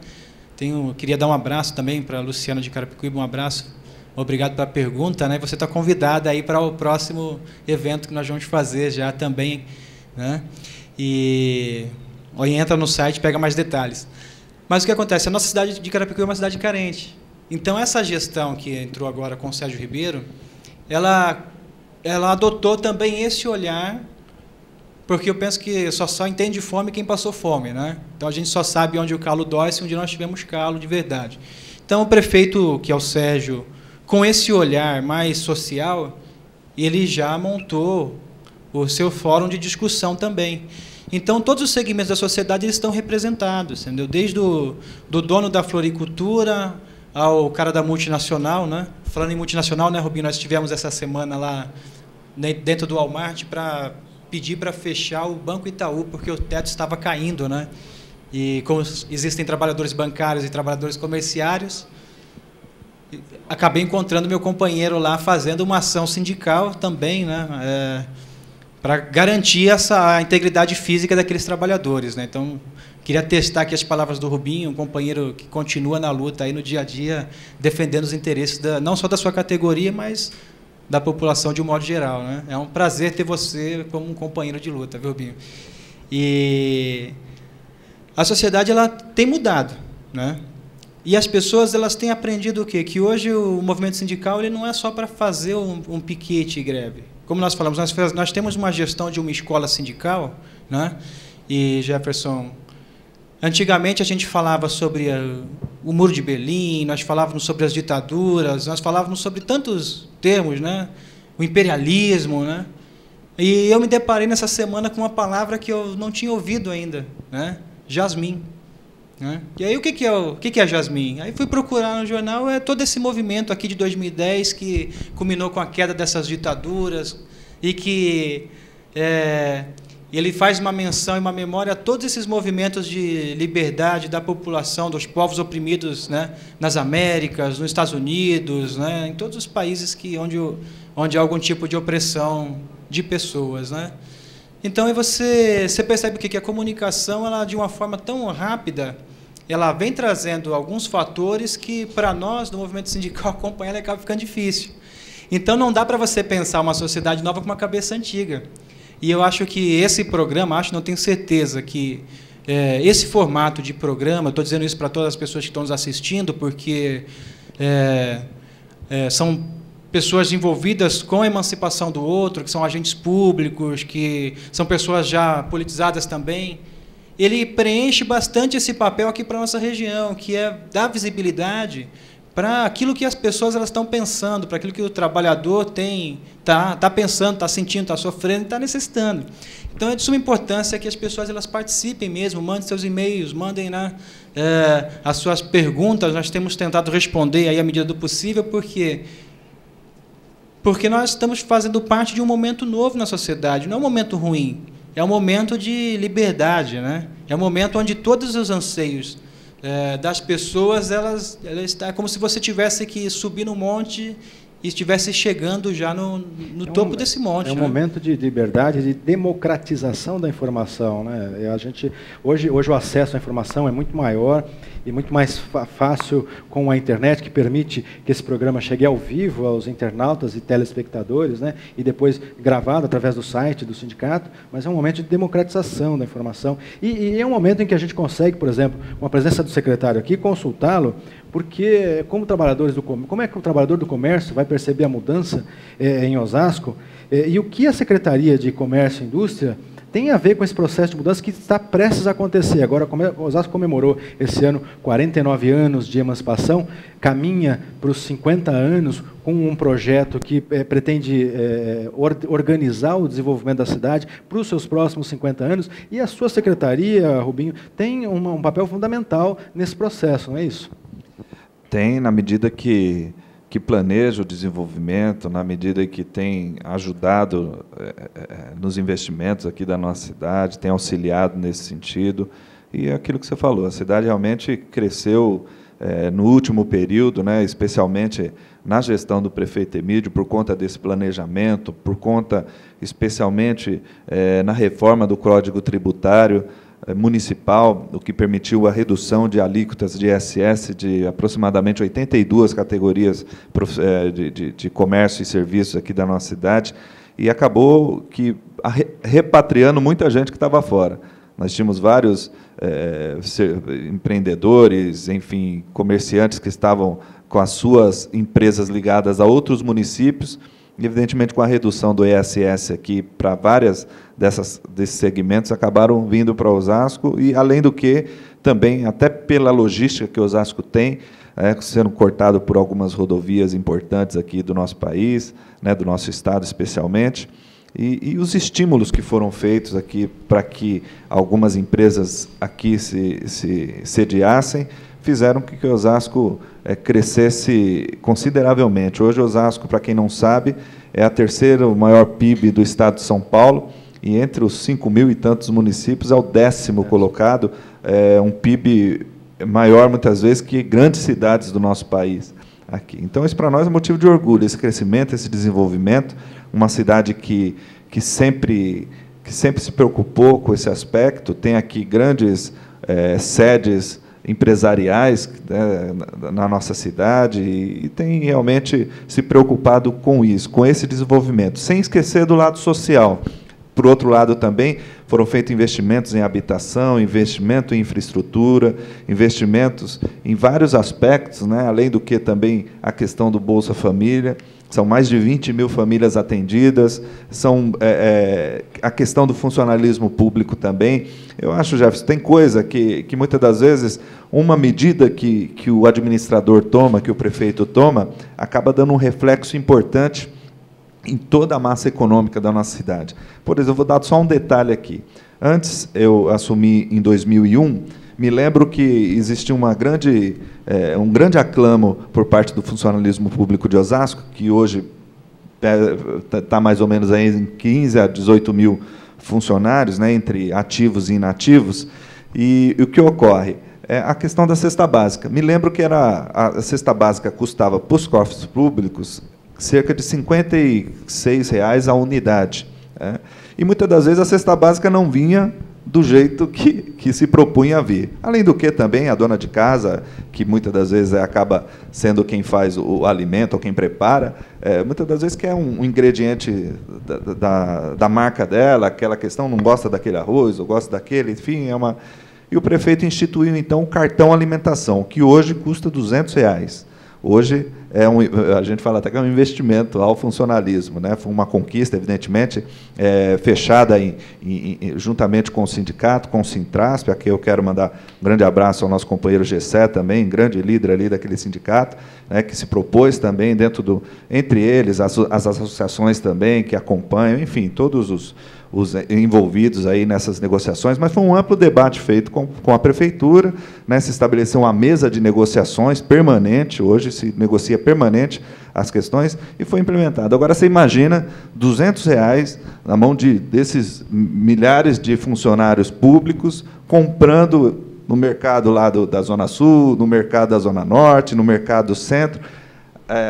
Queria dar um abraço também para a Luciana de Carapicuíba, um abraço. obrigado pela pergunta, né? Você está convidada aí para o próximo evento que nós vamos fazer já também, né? E entra no site, pega mais detalhes. Mas o que acontece? A nossa cidade de Carapicuíba é uma cidade carente. Então, essa gestão que entrou agora com o Sérgio Ribeiro, ela adotou também esse olhar, porque eu penso que só entende fome quem passou fome, né? Então, a gente só sabe onde o calo dói se um dia nós tivemos calo de verdade. Então, o prefeito, que é o Sérgio, com esse olhar mais social, ele já montou o seu fórum de discussão também. Então, todos os segmentos da sociedade eles estão representados, entendeu? Desde do dono da floricultura ao cara da multinacional, né? Falando em multinacional, né, Rubinho, nós tivemos essa semana lá dentro do Walmart para pedir para fechar o Banco Itaú, porque o teto estava caindo, né? E como existem trabalhadores bancários e trabalhadores comerciários, acabei encontrando meu companheiro lá fazendo uma ação sindical também, né? Para garantir a integridade física daqueles trabalhadores, né? Então, queria testar aqui as palavras do Rubinho, um companheiro que continua na luta aí no dia a dia, defendendo os interesses não só da sua categoria, mas da população de um modo geral, né? É um prazer ter você como um companheiro de luta, viu, Rubinho? E a sociedade ela tem mudado, né? E as pessoas elas têm aprendido o quê? Que hoje o movimento sindical ele não é só para fazer um piquete e greve. Como nós falamos, nós temos uma gestão de uma escola sindical, né? E, Jefferson, antigamente a gente falava sobre o Muro de Berlim, nós falávamos sobre as ditaduras, nós falávamos sobre tantos termos, né? O imperialismo, né? E eu me deparei nessa semana com uma palavra que eu não tinha ouvido ainda, né? Jasmim. Né? E aí o que é Jasmim? Aí fui procurar no jornal, todo esse movimento aqui de 2010 que culminou com a queda dessas ditaduras e que ele faz uma menção e uma memória a todos esses movimentos de liberdade da população, dos povos oprimidos, né? Nas Américas, nos Estados Unidos, né? Em todos os países onde há algum tipo de opressão de pessoas, né? Então, aí você percebe que a comunicação, ela, de uma forma tão rápida, ela vem trazendo alguns fatores que, para nós, do movimento sindical, acompanhar, acaba ficando difícil. Então, não dá para você pensar uma sociedade nova com uma cabeça antiga. E eu acho que esse programa, não tenho certeza que esse formato de programa, estou dizendo isso para todas as pessoas que estão nos assistindo, porque são pessoas envolvidas com a emancipação do outro, que são agentes públicos, que são pessoas já politizadas também. Ele preenche bastante esse papel aqui para a nossa região, que é dar visibilidade para aquilo que as pessoas elas estão pensando, para aquilo que o trabalhador está pensando, está sentindo, está sofrendo, está necessitando. Então, é de suma importância que as pessoas elas participem mesmo, mandem seus e-mails, mandem as suas perguntas. Nós temos tentado responder aí à medida do possível, porque nós estamos fazendo parte de um momento novo na sociedade, não é um momento ruim, é um momento de liberdade, né? É um momento onde todos os anseios das pessoas, é como se você tivesse que subir no monte e estivesse chegando já no topo desse monte. É um momento de liberdade, de democratização da informação, né? Hoje o acesso à informação é muito maior e muito mais fácil com a internet, que permite que esse programa chegue ao vivo aos internautas e telespectadores, né? E depois gravado através do site do sindicato, mas é um momento de democratização da informação. E é um momento em que a gente consegue, por exemplo, com a presença do secretário aqui, consultá-lo, porque como é que o trabalhador do comércio vai perceber a mudança em Osasco, e o que a Secretaria de Comércio e Indústria tem a ver com esse processo de mudança que está prestes a acontecer. Agora, Osasco comemorou esse ano 49 anos de emancipação, caminha para os 50 anos com um projeto que pretende organizar o desenvolvimento da cidade para os seus próximos 50 anos, e a sua secretaria, Rubinho, tem um papel fundamental nesse processo, não é isso? Tem, na medida que planeja o desenvolvimento, na medida que tem ajudado nos investimentos aqui da nossa cidade, tem auxiliado nesse sentido. E é aquilo que você falou, a cidade realmente cresceu no último período, né, especialmente na gestão do prefeito Emídio, por conta desse planejamento, por conta, especialmente, na reforma do Código Tributário. municipal, o que permitiu a redução de alíquotas de ISS de aproximadamente 82 categorias de comércio e serviços aqui da nossa cidade, e acabou repatriando muita gente que estava fora. Nós tínhamos vários empreendedores, enfim, comerciantes que estavam com as suas empresas ligadas a outros municípios, e, evidentemente, com a redução do ISS aqui para várias desses segmentos, acabaram vindo para Osasco, e, além do que, também, até pela logística que Osasco tem, sendo cortado por algumas rodovias importantes aqui do nosso país, né, do nosso estado especialmente, e os estímulos que foram feitos aqui para que algumas empresas aqui se sediassem, fizeram que Osasco crescesse consideravelmente. Hoje, Osasco, para quem não sabe, é a terceira maior PIB do estado de São Paulo, e entre os 5.000 e tantos municípios é o 10º colocado, um PIB maior, muitas vezes, que grandes cidades do nosso país aqui. Então, isso para nós é motivo de orgulho, esse crescimento, esse desenvolvimento, uma cidade que sempre se preocupou com esse aspecto, tem aqui grandes sedes empresariais, né, na nossa cidade, e tem realmente se preocupado com isso, com esse desenvolvimento, sem esquecer do lado social. Por outro lado, também foram feitos investimentos em habitação, investimento em infraestrutura, investimentos em vários aspectos, né, além do que também a questão do Bolsa Família. São mais de 20.000 famílias atendidas, a questão do funcionalismo público também. Eu acho, Jefferson, tem coisa que muitas das vezes, uma medida que o administrador toma, que o prefeito toma, acaba dando um reflexo importante em toda a massa econômica da nossa cidade. Por exemplo, eu vou dar só um detalhe aqui. Antes, eu assumi em 2001, me lembro que existia um grande aclamo por parte do funcionalismo público de Osasco, que hoje está mais ou menos aí em 15 a 18 mil funcionários, né, entre ativos e inativos, e o que ocorre? A questão da cesta básica. Me lembro que a cesta básica custava, para os cofres públicos, cerca de R$ 56 a unidade. E, muitas das vezes, a cesta básica não vinha do jeito que se propunha a vir. Além do que, também, a dona de casa, que muitas das vezes acaba sendo quem faz o alimento, ou quem prepara, muitas das vezes quer um ingrediente da marca dela, aquela questão, não gosta daquele arroz, ou gosta daquele, enfim, E o prefeito instituiu, então, o cartão alimentação, que hoje custa R$ 200. Hoje, a gente fala até que é um investimento ao funcionalismo, né? Foi uma conquista, evidentemente, fechada juntamente com o sindicato, com o Sintrasp. Aqui eu quero mandar um grande abraço ao nosso companheiro Gessé também, grande líder ali daquele sindicato, né, que se propôs também, entre eles, as associações também que acompanham, enfim, todos os envolvidos aí nessas negociações, mas foi um amplo debate feito com a prefeitura, né, se estabeleceu uma mesa de negociações permanente, hoje se negocia permanente as questões, e foi implementado. Agora, você imagina R$ 200 na mão desses milhares de funcionários públicos, comprando no mercado lá da Zona Sul, no mercado da Zona Norte, no mercado do Centro,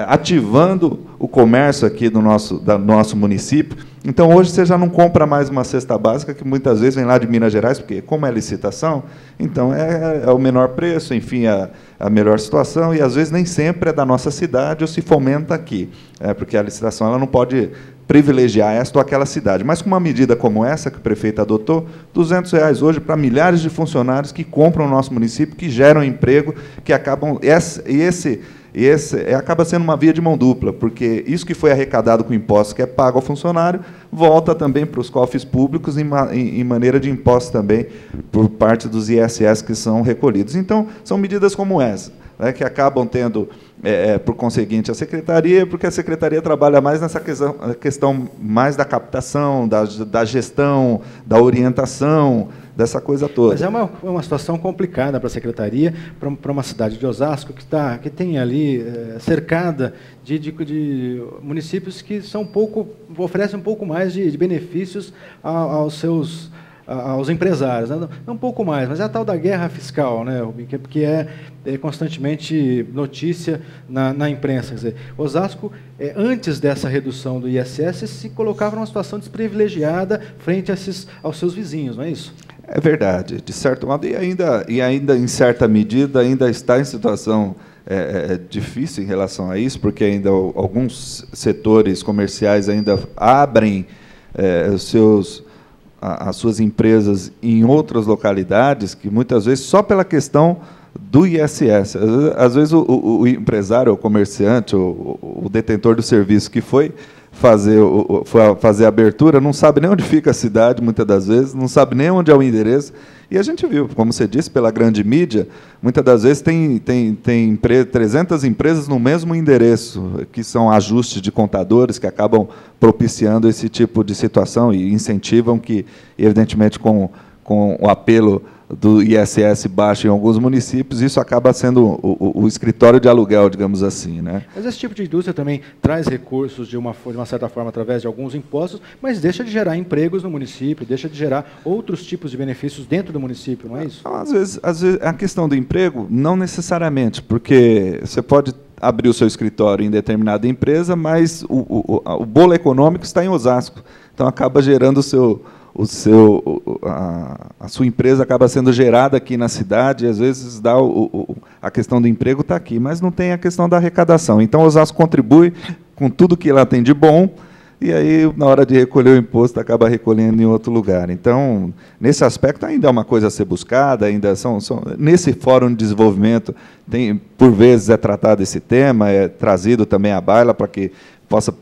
ativando o comércio aqui do nosso município. Então, hoje, você já não compra mais uma cesta básica, que muitas vezes vem lá de Minas Gerais, porque, como é licitação, então é o menor preço, enfim, a melhor situação, e, às vezes, nem sempre é da nossa cidade ou se fomenta aqui, porque a licitação ela não pode privilegiar esta ou aquela cidade. Mas, com uma medida como essa que o prefeito adotou, R$ 200 hoje para milhares de funcionários que compram no nosso município, que geram emprego, que acabam... acaba sendo uma via de mão dupla, porque isso que foi arrecadado com impostos, que é pago ao funcionário, volta também para os cofres públicos em maneira de impostos também por parte dos ISS que são recolhidos. Então, são medidas como essa, né, que acabam tendo, por conseguinte, a Secretaria, porque a Secretaria trabalha mais nessa questão mais da captação, da gestão, da orientação, dessa coisa toda. Mas é uma situação complicada para a Secretaria, para uma cidade de Osasco que tem ali cercada de municípios que oferecem um pouco mais de benefícios aos empresários, né? Não um pouco mais, mas é a tal da guerra fiscal, né, que é constantemente notícia na imprensa. Quer dizer, Osasco, antes dessa redução do ISS, se colocava numa situação desprivilegiada frente aos seus vizinhos, não é isso? É verdade, de certo modo, e ainda em certa medida, ainda está em situação difícil em relação a isso, porque ainda alguns setores comerciais ainda abrem as suas empresas em outras localidades, que muitas vezes só pela questão do ISS. Às vezes o empresário, o comerciante, o detentor do serviço que foi fazer a abertura, não sabe nem onde fica a cidade, muitas das vezes, não sabe nem onde é o endereço. E a gente viu, como você disse, pela grande mídia, muitas das vezes tem 300 empresas no mesmo endereço, que são ajustes de contadores que acabam propiciando esse tipo de situação e incentivam que, evidentemente, com o apelo do ISS baixo em alguns municípios, isso acaba sendo o escritório de aluguel, digamos assim, né? Mas esse tipo de indústria também traz recursos de uma certa forma através de alguns impostos, mas deixa de gerar empregos no município, deixa de gerar outros tipos de benefícios dentro do município, não é isso? Às vezes a questão do emprego, não necessariamente, porque você pode abrir o seu escritório em determinada empresa, mas o bolo econômico está em Osasco, então acaba gerando a sua empresa acaba sendo gerada aqui na cidade, e às vezes a questão do emprego está aqui, mas não tem a questão da arrecadação. Então, Osasco contribui com tudo que ela tem de bom, e aí, na hora de recolher o imposto, acaba recolhendo em outro lugar. Então, nesse aspecto, ainda é uma coisa a ser buscada, ainda nesse fórum de desenvolvimento, por vezes é tratado esse tema, é trazido também à baila para que possa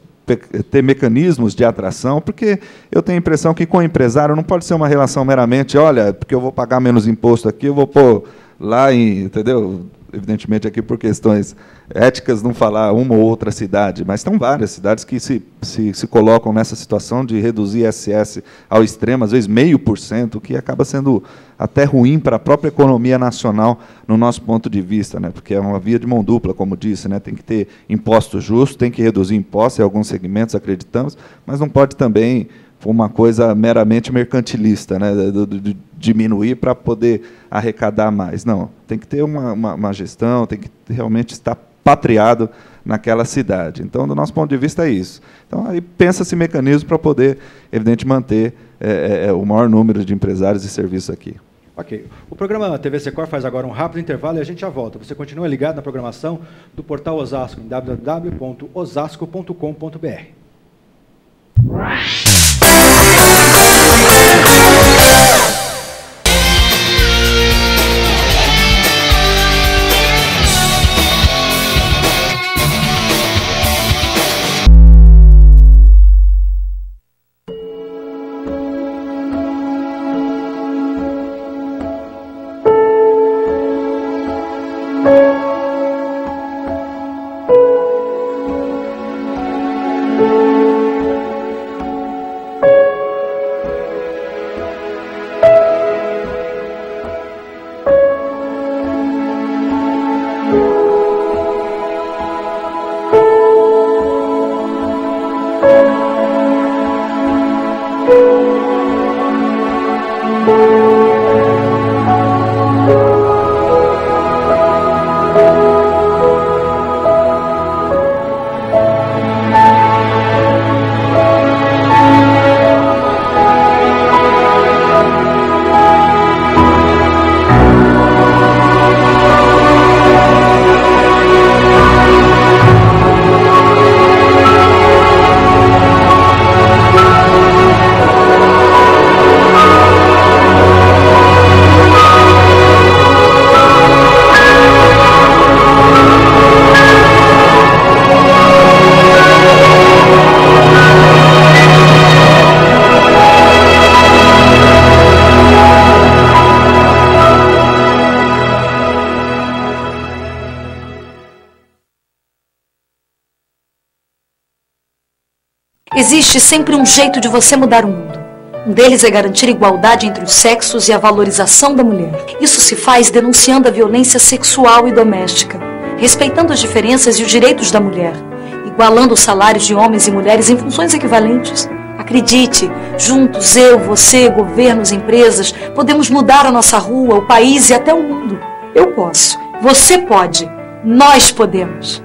ter mecanismos de atração, porque eu tenho a impressão que com o empresário não pode ser uma relação meramente, olha, porque eu vou pagar menos imposto aqui, eu vou pôr lá entendeu? Evidentemente aqui por questões éticas não falar uma ou outra cidade, mas estão várias cidades que se colocam nessa situação de reduzir ISS ao extremo, às vezes 0,5%, que acaba sendo até ruim para a própria economia nacional, no nosso ponto de vista, né? Porque é uma via de mão dupla, como disse, né? Tem que ter imposto justo, tem que reduzir impostos em alguns segmentos, acreditamos, mas não pode também uma coisa meramente mercantilista, né? De diminuir para poder arrecadar mais. Não, tem que ter uma gestão, tem que realmente estar patriado naquela cidade. Então, do nosso ponto de vista, é isso. Então, aí pensa-se mecanismo para poder, evidente, manter o maior número de empresários e serviços aqui. Ok. O programa TV Secor faz agora um rápido intervalo e a gente já volta. Você continua ligado na programação do Portal Osasco, em www.osasco.com.br. Existe sempre um jeito de você mudar o mundo. Um deles é garantir igualdade entre os sexos e a valorização da mulher. Isso se faz denunciando a violência sexual e doméstica, respeitando as diferenças e os direitos da mulher, igualando os salários de homens e mulheres em funções equivalentes. Acredite, juntos, eu, você, governos, empresas, podemos mudar a nossa rua, o país e até o mundo. Eu posso. Você pode. Nós podemos.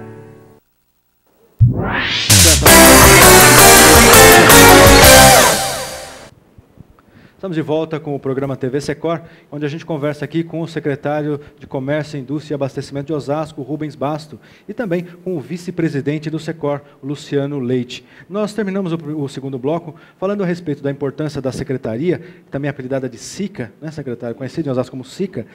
Estamos de volta com o programa TV Secor, onde a gente conversa aqui com o secretário de Comércio, Indústria e Abastecimento de Osasco, Rubens Basto, e também com o vice-presidente do Secor, Luciano Leite. Nós terminamos o segundo bloco falando a respeito da importância da secretaria, também apelidada de SICA, né, secretário, conhecido em Osasco como SICA,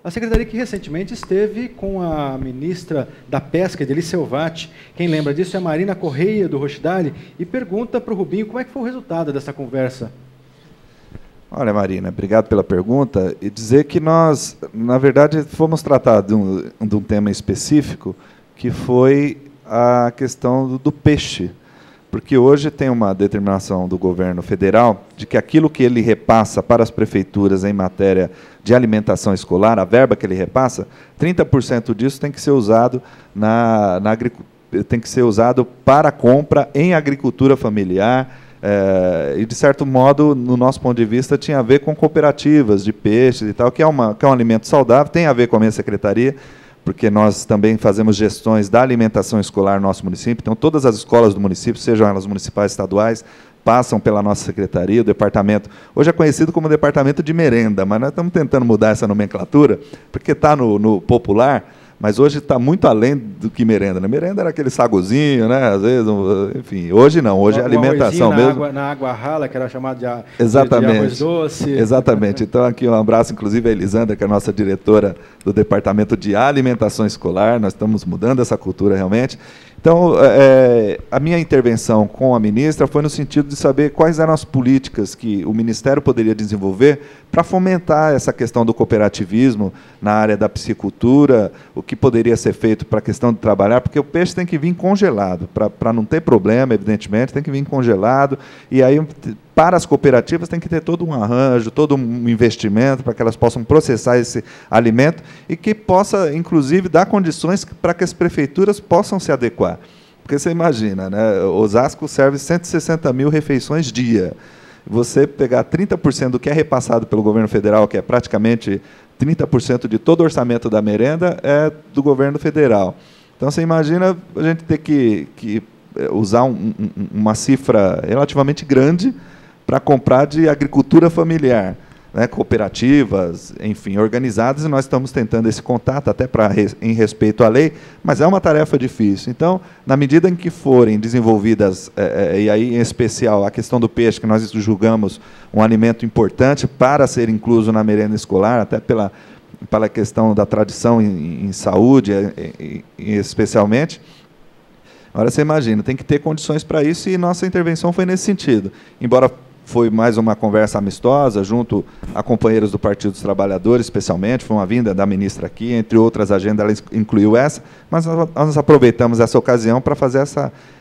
a secretaria que recentemente esteve com a ministra da Pesca, Edeli Selvati. Quem lembra disso é a Marina Correia, do Rochdale, e pergunta para o Rubinho como é que foi o resultado dessa conversa. Olha, Marina, obrigado pela pergunta. E dizer que nós, na verdade, fomos tratar de um tema específico, que foi a questão do peixe. Porque hoje tem uma determinação do governo federal de que aquilo que ele repassa para as prefeituras em matéria de alimentação escolar, a verba que ele repassa, 30% disso tem que ser usado tem que ser usado para compra em agricultura familiar. E, de certo modo, no nosso ponto de vista, tinha a ver com cooperativas de peixes e tal, que é um alimento saudável, tem a ver com a minha secretaria, porque nós também fazemos gestões da alimentação escolar no nosso município. Então, todas as escolas do município, sejam elas municipais, estaduais, passam pela nossa secretaria, o departamento. Hoje é conhecido como departamento de merenda, mas nós estamos tentando mudar essa nomenclatura, porque está no popular. Mas hoje está muito além do que merenda. Né? Merenda era aquele saguzinho, né? Às vezes, enfim. Hoje não, hoje é alimentação mesmo. Na água rala, que era chamado de arroz doce. Exatamente. Então, aqui um abraço, inclusive, a Elisandra, que é a nossa diretora do Departamento de Alimentação Escolar. Nós estamos mudando essa cultura realmente. Então, a minha intervenção com a ministra foi no sentido de saber quais eram as políticas que o Ministério poderia desenvolver para fomentar essa questão do cooperativismo na área da piscicultura, o que poderia ser feito para a questão de trabalhar, porque o peixe tem que vir congelado, para não ter problema, evidentemente, tem que vir congelado, e aí, para as cooperativas, tem que ter todo um arranjo, todo um investimento para que elas possam processar esse alimento e que possa, inclusive, dar condições para que as prefeituras possam se adequar. Porque você imagina, né, Osasco serve 160 mil refeições dia. Você pegar 30% do que é repassado pelo governo federal, que é praticamente 30% de todo o orçamento da merenda, é do governo federal. Então, você imagina a gente ter que usar uma cifra relativamente grande para comprar de agricultura familiar, né, cooperativas, enfim, organizadas, e nós estamos tentando esse contato, até em respeito à lei, mas é uma tarefa difícil. Então, na medida em que forem desenvolvidas, e aí, em especial, a questão do peixe, que nós julgamos um alimento importante para ser incluso na merenda escolar, até pela questão da tradição em saúde, especialmente. Agora, você imagina, tem que ter condições para isso, e nossa intervenção foi nesse sentido. Embora foi mais uma conversa amistosa, junto a companheiros do Partido dos Trabalhadores, especialmente, foi uma vinda da ministra aqui, entre outras agendas, ela incluiu essa, mas nós aproveitamos essa ocasião para fazer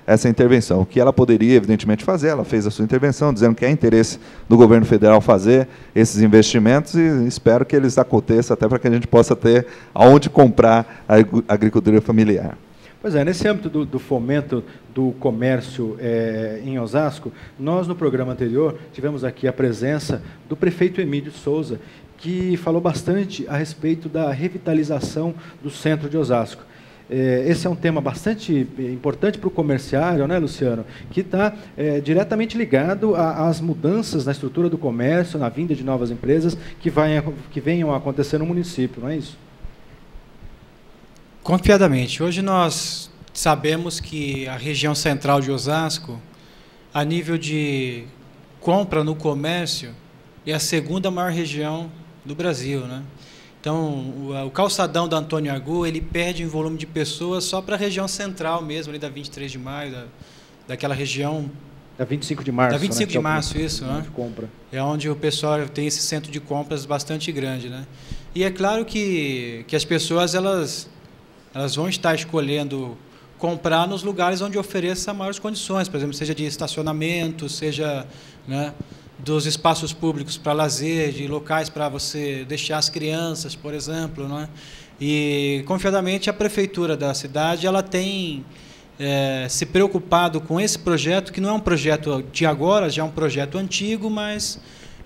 essa intervenção. O que ela poderia, evidentemente, fazer, ela fez a sua intervenção, dizendo que é interesse do governo federal fazer esses investimentos, e espero que eles aconteçam, até para que a gente possa ter aonde comprar a agricultura familiar. Pois é, nesse âmbito do fomento do comércio em Osasco, nós, no programa anterior, tivemos aqui a presença do prefeito Emílio Souza, que falou bastante a respeito da revitalização do centro de Osasco. Esse é um tema bastante importante para o comerciário, né, Luciano, que está diretamente ligado às mudanças na estrutura do comércio, na vinda de novas empresas que venham a acontecer no município, não é isso? Confiadamente. Hoje nós sabemos que a região central de Osasco, a nível de compra no comércio, é a segunda maior região do Brasil, né? Então, o calçadão da Antônio Argoux, ele perde em volume de pessoas só para a região central mesmo, ali da 23 de maio, daquela região... Da 25 de março. Da 25 né? de março, isso, né? Compra. É onde o pessoal tem esse centro de compras bastante grande, né? E é claro que as pessoas, elas vão estar escolhendo comprar nos lugares onde ofereça maiores condições, por exemplo, seja de estacionamento, seja, né, dos espaços públicos para lazer, de locais para você deixar as crianças, por exemplo, né? E, confiadamente, a prefeitura da cidade, ela tem se preocupado com esse projeto, que não é um projeto de agora, já é um projeto antigo, mas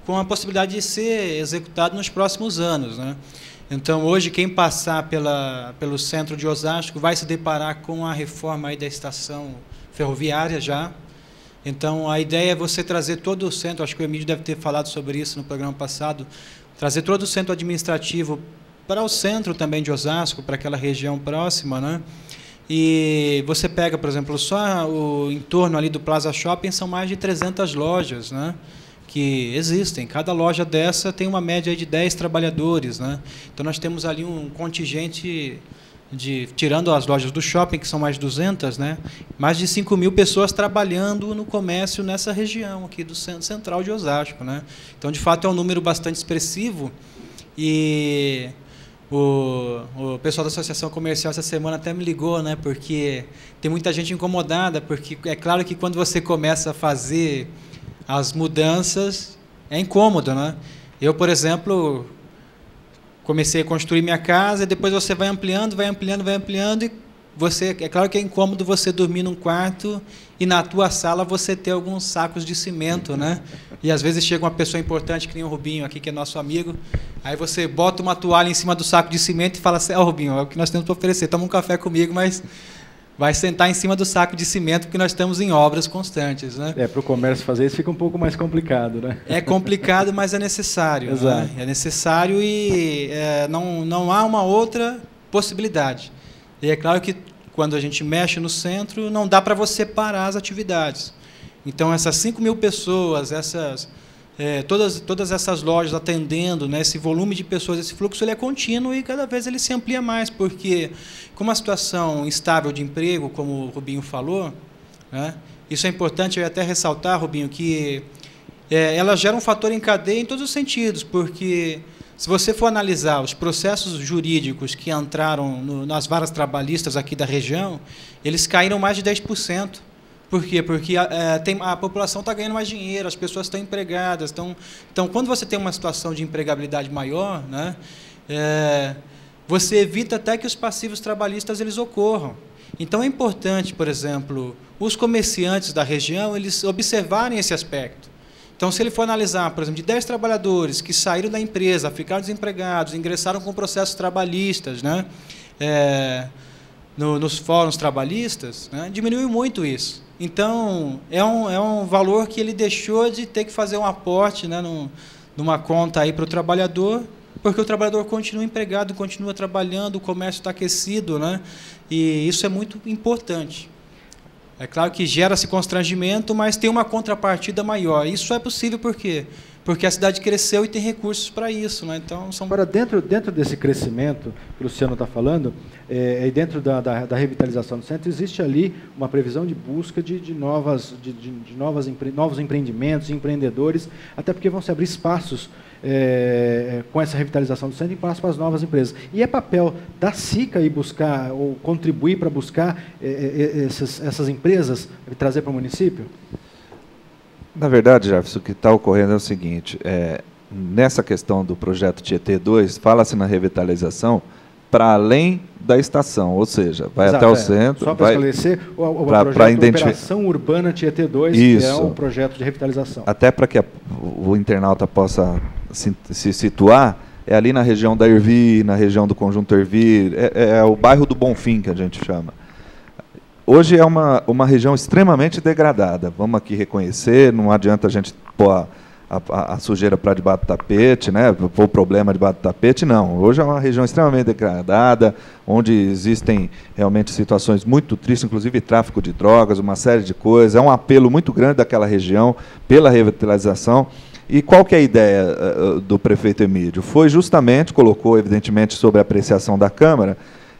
com a possibilidade de ser executado nos próximos anos, né? Então, hoje, quem passar pelo centro de Osasco vai se deparar com a reforma aí da estação ferroviária já. Então, a ideia é você trazer todo o centro, acho que o Emílio deve ter falado sobre isso no programa passado, trazer todo o centro administrativo para o centro também de Osasco, para aquela região próxima, né? E você pega, por exemplo, só o entorno ali do Plaza Shopping, são mais de 300 lojas, né, que existem. Cada loja dessa tem uma média de 10 trabalhadores, né? Então, nós temos ali um contingente tirando as lojas do shopping, que são mais de 200, né, mais de 5.000 pessoas trabalhando no comércio nessa região aqui do centro central de Osasco, né? Então, de fato, é um número bastante expressivo. E o pessoal da Associação Comercial essa semana até me ligou, né, porque tem muita gente incomodada, porque é claro que quando você começa a fazer as mudanças, é incômodo, né? Eu, por exemplo, comecei a construir minha casa, e depois você vai ampliando, e você, é claro que é incômodo você dormir num quarto e na tua sala você ter alguns sacos de cimento, né? E às vezes chega uma pessoa importante, que nem o Rubinho aqui, que é nosso amigo, aí você bota uma toalha em cima do saco de cimento e fala assim: ó, Rubinho, é o que nós temos para oferecer, toma um café comigo, mas vai sentar em cima do saco de cimento, porque nós estamos em obras constantes, né? Para o comércio fazer isso fica um pouco mais complicado, né? É complicado, mas é necessário. Exato. Né? É necessário e não há uma outra possibilidade. E é claro que quando a gente mexe no centro, não dá para você parar as atividades. Então, essas 5.000 pessoas, todas essas lojas atendendo, né, esse volume de pessoas, esse fluxo, ele é contínuo e cada vez ele se amplia mais, porque com uma situação instável de emprego, como o Rubinho falou, né, isso é importante, eu ia até ressaltar, Rubinho, que ela gera um fator em cadeia em todos os sentidos, porque se você for analisar os processos jurídicos que entraram nas varas trabalhistas aqui da região, eles caíram mais de 10%. Por quê? Porque a população está ganhando mais dinheiro, as pessoas estão empregadas. Então, quando você tem uma situação de empregabilidade maior, né, você evita até que os passivos trabalhistas eles ocorram. Então, é importante, por exemplo, os comerciantes da região eles observarem esse aspecto. Então, se ele for analisar, por exemplo, de 10 trabalhadores que saíram da empresa, ficaram desempregados, ingressaram com processos trabalhistas, né, nos fóruns trabalhistas, né, diminuiu muito isso. Então, é um valor que ele deixou de ter que fazer um aporte, né, numa conta aí para o trabalhador, porque o trabalhador continua empregado, continua trabalhando, o comércio está aquecido, né, e isso é muito importante. É claro que gera-se constrangimento, mas tem uma contrapartida maior. Isso é possível por quê? Porque a cidade cresceu e tem recursos para isso, né? Então, Agora, dentro desse crescimento que o Luciano está falando, e dentro da revitalização do centro, existe ali uma previsão de busca de novos empreendimentos, empreendedores, até porque vão se abrir espaços com essa revitalização do centro, espaço para as novas empresas. E é papel da SICA ir buscar, ou contribuir para buscar essas empresas, trazer para o município? Na verdade, Jefferson, o que está ocorrendo é o seguinte, nessa questão do projeto Tietê 2, fala-se na revitalização para além da estação, ou seja, vai até o centro... Só para esclarecer, o projeto Operação Urbana Tietê 2, que é um projeto de revitalização. Até para que o internauta possa se situar, é ali na região da Ervi, na região do Conjunto Ervi, é o bairro do Bonfim, que a gente chama. Hoje é uma região extremamente degradada, vamos aqui reconhecer, não adianta a gente pôr a sujeira para debaixo do tapete, né, pôr o problema debaixo do tapete, não. Hoje é uma região extremamente degradada, onde existem realmente situações muito tristes, inclusive tráfico de drogas, uma série de coisas, é um apelo muito grande daquela região pela revitalização. E qual que é a ideia do prefeito Emílio? Foi justamente, colocou evidentemente sobre a apreciação da Câmara,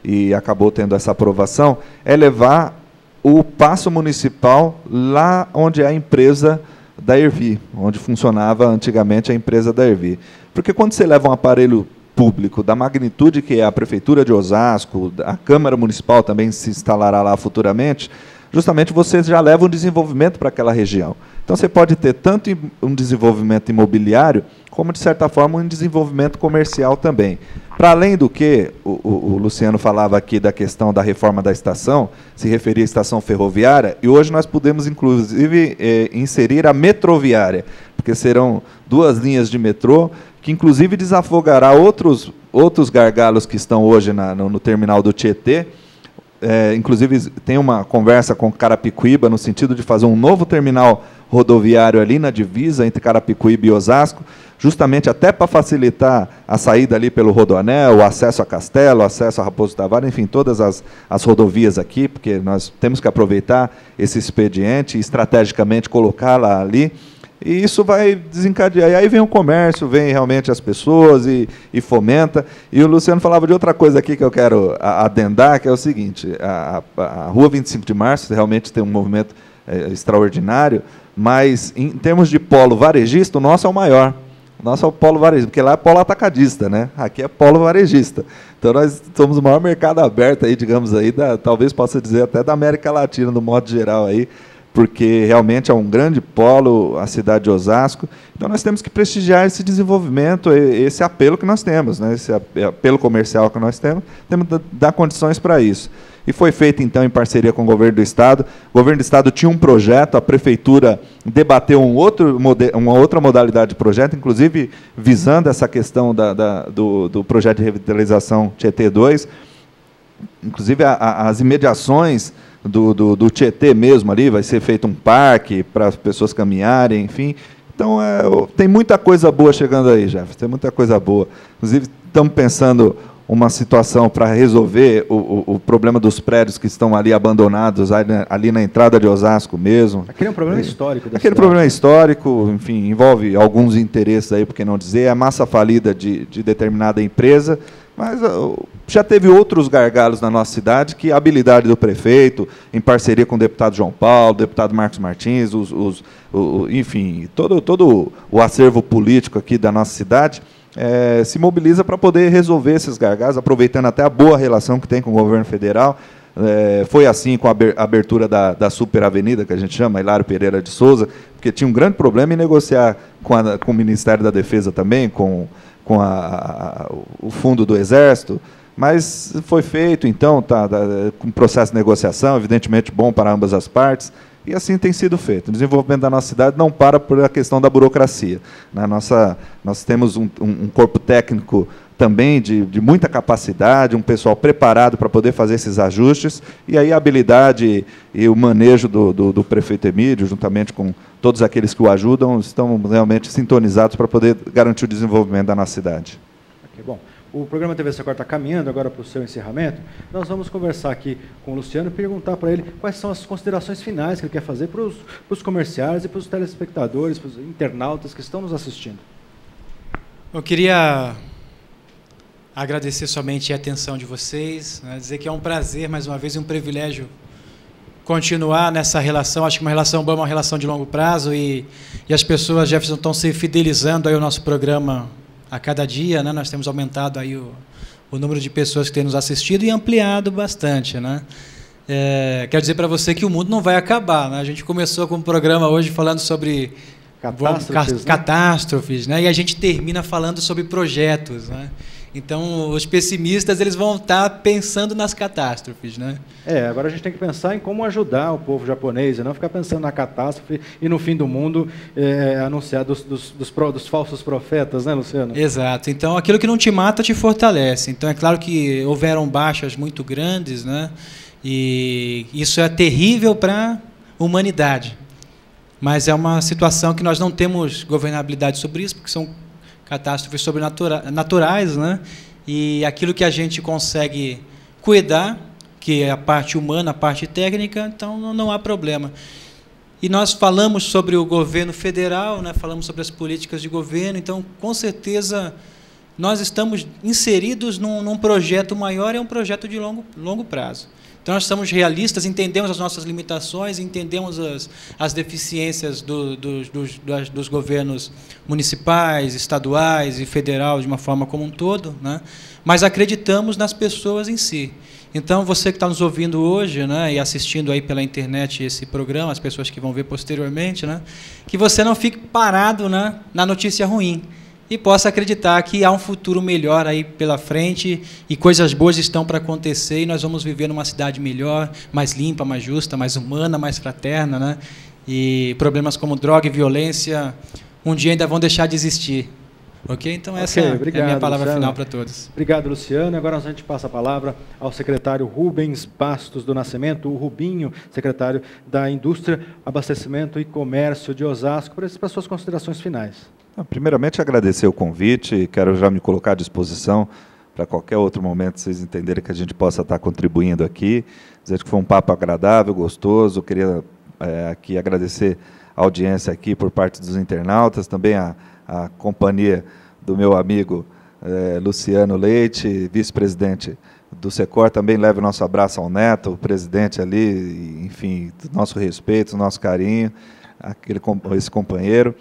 e acabou tendo essa aprovação, é levar o Paço Municipal lá onde é a empresa da Ervi, onde funcionava antigamente a empresa da Ervi. Porque quando você leva um aparelho público da magnitude que é a Prefeitura de Osasco, a Câmara Municipal também se instalará lá futuramente, justamente você já leva um desenvolvimento para aquela região. Então, você pode ter tanto um desenvolvimento imobiliário, como, de certa forma, um desenvolvimento comercial também. Para além do que, o Luciano falava aqui da questão da reforma da estação, se referia à estação ferroviária, e hoje nós podemos, inclusive, inserir a metroviária, porque serão 2 linhas de metrô, que, inclusive, desafogará outros gargalos que estão hoje no terminal do Tietê, inclusive, tem uma conversa com Carapicuíba no sentido de fazer um novo terminal rodoviário ali na divisa entre Carapicuíba e Osasco, justamente até para facilitar a saída ali pelo Rodoanel, o acesso a Castelo, o acesso a Raposo Tavares, enfim, todas as rodovias aqui, porque nós temos que aproveitar esse expediente e estrategicamente colocá-la ali. E isso vai desencadear. E aí vem o comércio, vem realmente as pessoas e fomenta. E o Luciano falava de outra coisa aqui que eu quero adendar, que é o seguinte, a Rua 25 de Março realmente tem um movimento extraordinário, mas em termos de polo varejista, o nosso é o maior. O nosso é o polo varejista, porque lá é polo atacadista, né? Aqui é polo varejista. Então nós somos o maior mercado aberto aí, digamos aí, talvez possa dizer até da América Latina, no modo geral aí, porque realmente é um grande polo a cidade de Osasco. Então nós temos que prestigiar esse desenvolvimento, esse apelo que nós temos, né? Esse apelo comercial que nós temos que dar condições para isso. E foi feito, então, em parceria com o Governo do Estado. O Governo do Estado tinha um projeto, a Prefeitura debateu uma outra modalidade de projeto, inclusive visando essa questão do projeto de revitalização Tietê 2. Inclusive, as imediações do Tietê mesmo ali, vai ser feito um parque para as pessoas caminharem, enfim. Então, tem muita coisa boa chegando aí, Jefferson, tem muita coisa boa. Inclusive, estamos pensando uma situação para resolver o problema dos prédios que estão ali abandonados, ali na entrada de Osasco mesmo. Aquele é um problema histórico. Aquele problema histórico, enfim, envolve alguns interesses aí, por que não dizer, a massa falida de determinada empresa, mas já teve outros gargalos na nossa cidade que a habilidade do prefeito, em parceria com o deputado João Paulo, o deputado Marcos Martins, enfim, todo o acervo político aqui da nossa cidade, se mobiliza para poder resolver esses gargalos, aproveitando até a boa relação que tem com o governo federal. Foi assim com a abertura da Superavenida, que a gente chama, Hilário Pereira de Souza, porque tinha um grande problema em negociar com o Ministério da Defesa também, com o Fundo do Exército, mas foi feito, então, com processo de negociação, evidentemente bom para ambas as partes, e assim tem sido feito. O desenvolvimento da nossa cidade não para por a questão da burocracia. Nós temos um corpo técnico também de muita capacidade, um pessoal preparado para poder fazer esses ajustes, e aí a habilidade e o manejo do prefeito Emílio, juntamente com todos aqueles que o ajudam, estão realmente sintonizados para poder garantir o desenvolvimento da nossa cidade. Okay, bom. O programa TV Secor está caminhando agora para o seu encerramento. Nós vamos conversar aqui com o Luciano e perguntar para ele quais são as considerações finais que ele quer fazer para os comerciários e para os telespectadores, para os internautas que estão nos assistindo. Eu queria agradecer somente a atenção de vocês, né, dizer que é um prazer, mais uma vez, e um privilégio continuar nessa relação. Acho que uma relação boa é uma relação de longo prazo e as pessoas, Jefferson, estão se fidelizando aí ao nosso programa a cada dia, né? Nós temos aumentado aí o número de pessoas que têm nos assistido e ampliado bastante, né? Quero dizer para você que o mundo não vai acabar, né? A gente começou com um programa hoje falando sobre catástrofes, né? E a gente termina falando sobre projetos, né? Então, os pessimistas eles vão estar pensando nas catástrofes, né? Agora a gente tem que pensar em como ajudar o povo japonês, e não ficar pensando na catástrofe e no fim do mundo anunciar dos falsos profetas, né, Luciano? Exato. Então, aquilo que não te mata te fortalece. Então, é claro que houveram baixas muito grandes, né? E isso é terrível para a humanidade. Mas é uma situação que nós não temos governabilidade sobre isso, porque são catástrofes sobrenaturais, né? E aquilo que a gente consegue cuidar, que é a parte humana, a parte técnica, então não há problema. E nós falamos sobre o governo federal, né? Falamos sobre as políticas de governo, então, com certeza, nós estamos inseridos num projeto maior, é um projeto de longo prazo. Então, nós somos realistas, entendemos as nossas limitações, entendemos as deficiências dos governos municipais, estaduais e federal, de uma forma como um todo, né? Mas acreditamos nas pessoas em si. Então, você que está nos ouvindo hoje, né, e assistindo aí pela internet esse programa, as pessoas que vão ver posteriormente, né, que você não fique parado, né, na notícia ruim, e possa acreditar que há um futuro melhor aí pela frente e coisas boas estão para acontecer e nós vamos viver numa cidade melhor, mais limpa, mais justa, mais humana, mais fraterna, né? E problemas como droga e violência um dia ainda vão deixar de existir. Ok, então essa é a minha palavra final para todos. Obrigado, Luciano. Agora a gente passa a palavra ao secretário Rubens Bastos do Nascimento, o Rubinho, secretário da Indústria, Abastecimento e Comércio de Osasco, para as suas considerações finais. Primeiramente, agradecer o convite, quero já me colocar à disposição para qualquer outro momento vocês entenderem que a gente possa estar contribuindo aqui. Dizer que foi um papo agradável, gostoso. Queria aqui agradecer a audiência aqui por parte dos internautas, também a companhia do meu amigo Luciano Leite, vice-presidente do Secor. Também leve o nosso abraço ao Neto, o presidente ali, enfim, nosso respeito, nosso carinho, esse companheiro.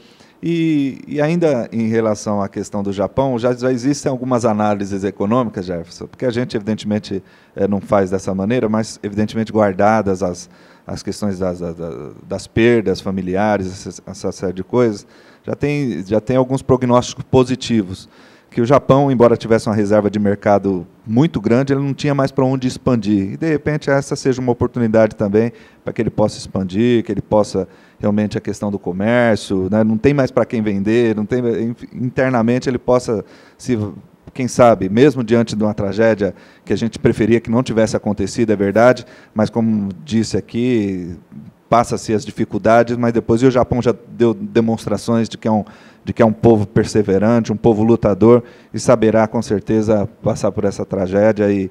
E ainda em relação à questão do Japão, já existem algumas análises econômicas, Jefferson, porque a gente, evidentemente, não faz dessa maneira, mas, evidentemente, guardadas as questões das perdas familiares, essa série de coisas, já tem alguns prognósticos positivos, que o Japão, embora tivesse uma reserva de mercado muito grande, ele não tinha mais para onde expandir. E, de repente, essa seja uma oportunidade também para que ele possa expandir, que ele possa, realmente, a questão do comércio, né, não tem mais para quem vender, não tem, internamente ele possa, quem sabe, mesmo diante de uma tragédia que a gente preferia que não tivesse acontecido, é verdade, mas, como disse aqui, passa-se as dificuldades, mas depois o Japão já deu demonstrações de que é um povo perseverante, um povo lutador, e saberá, com certeza, passar por essa tragédia e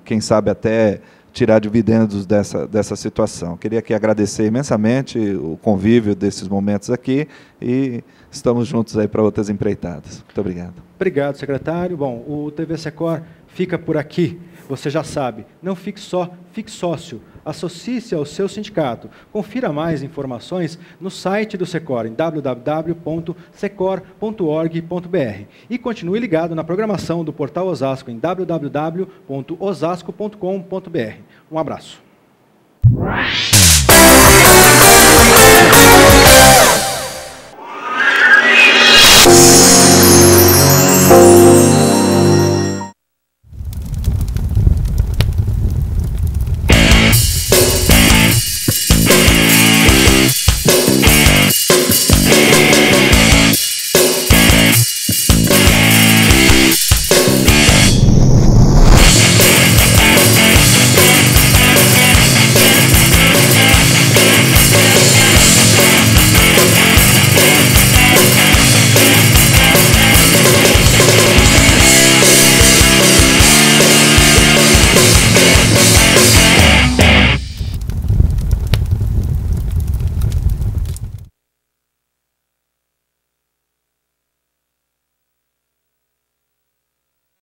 quem sabe, até tirar dividendos dessa situação. Queria aqui agradecer imensamente o convívio desses momentos aqui e estamos juntos aí para outras empreitadas. Muito obrigado. Obrigado, secretário. Bom, o TV Secor fica por aqui. Você já sabe, não fique só, fique sócio. Associe-se ao seu sindicato. Confira mais informações no site do Secor, em www.secor.org.br. E continue ligado na programação do Portal Osasco, em www.osasco.com.br. Um abraço.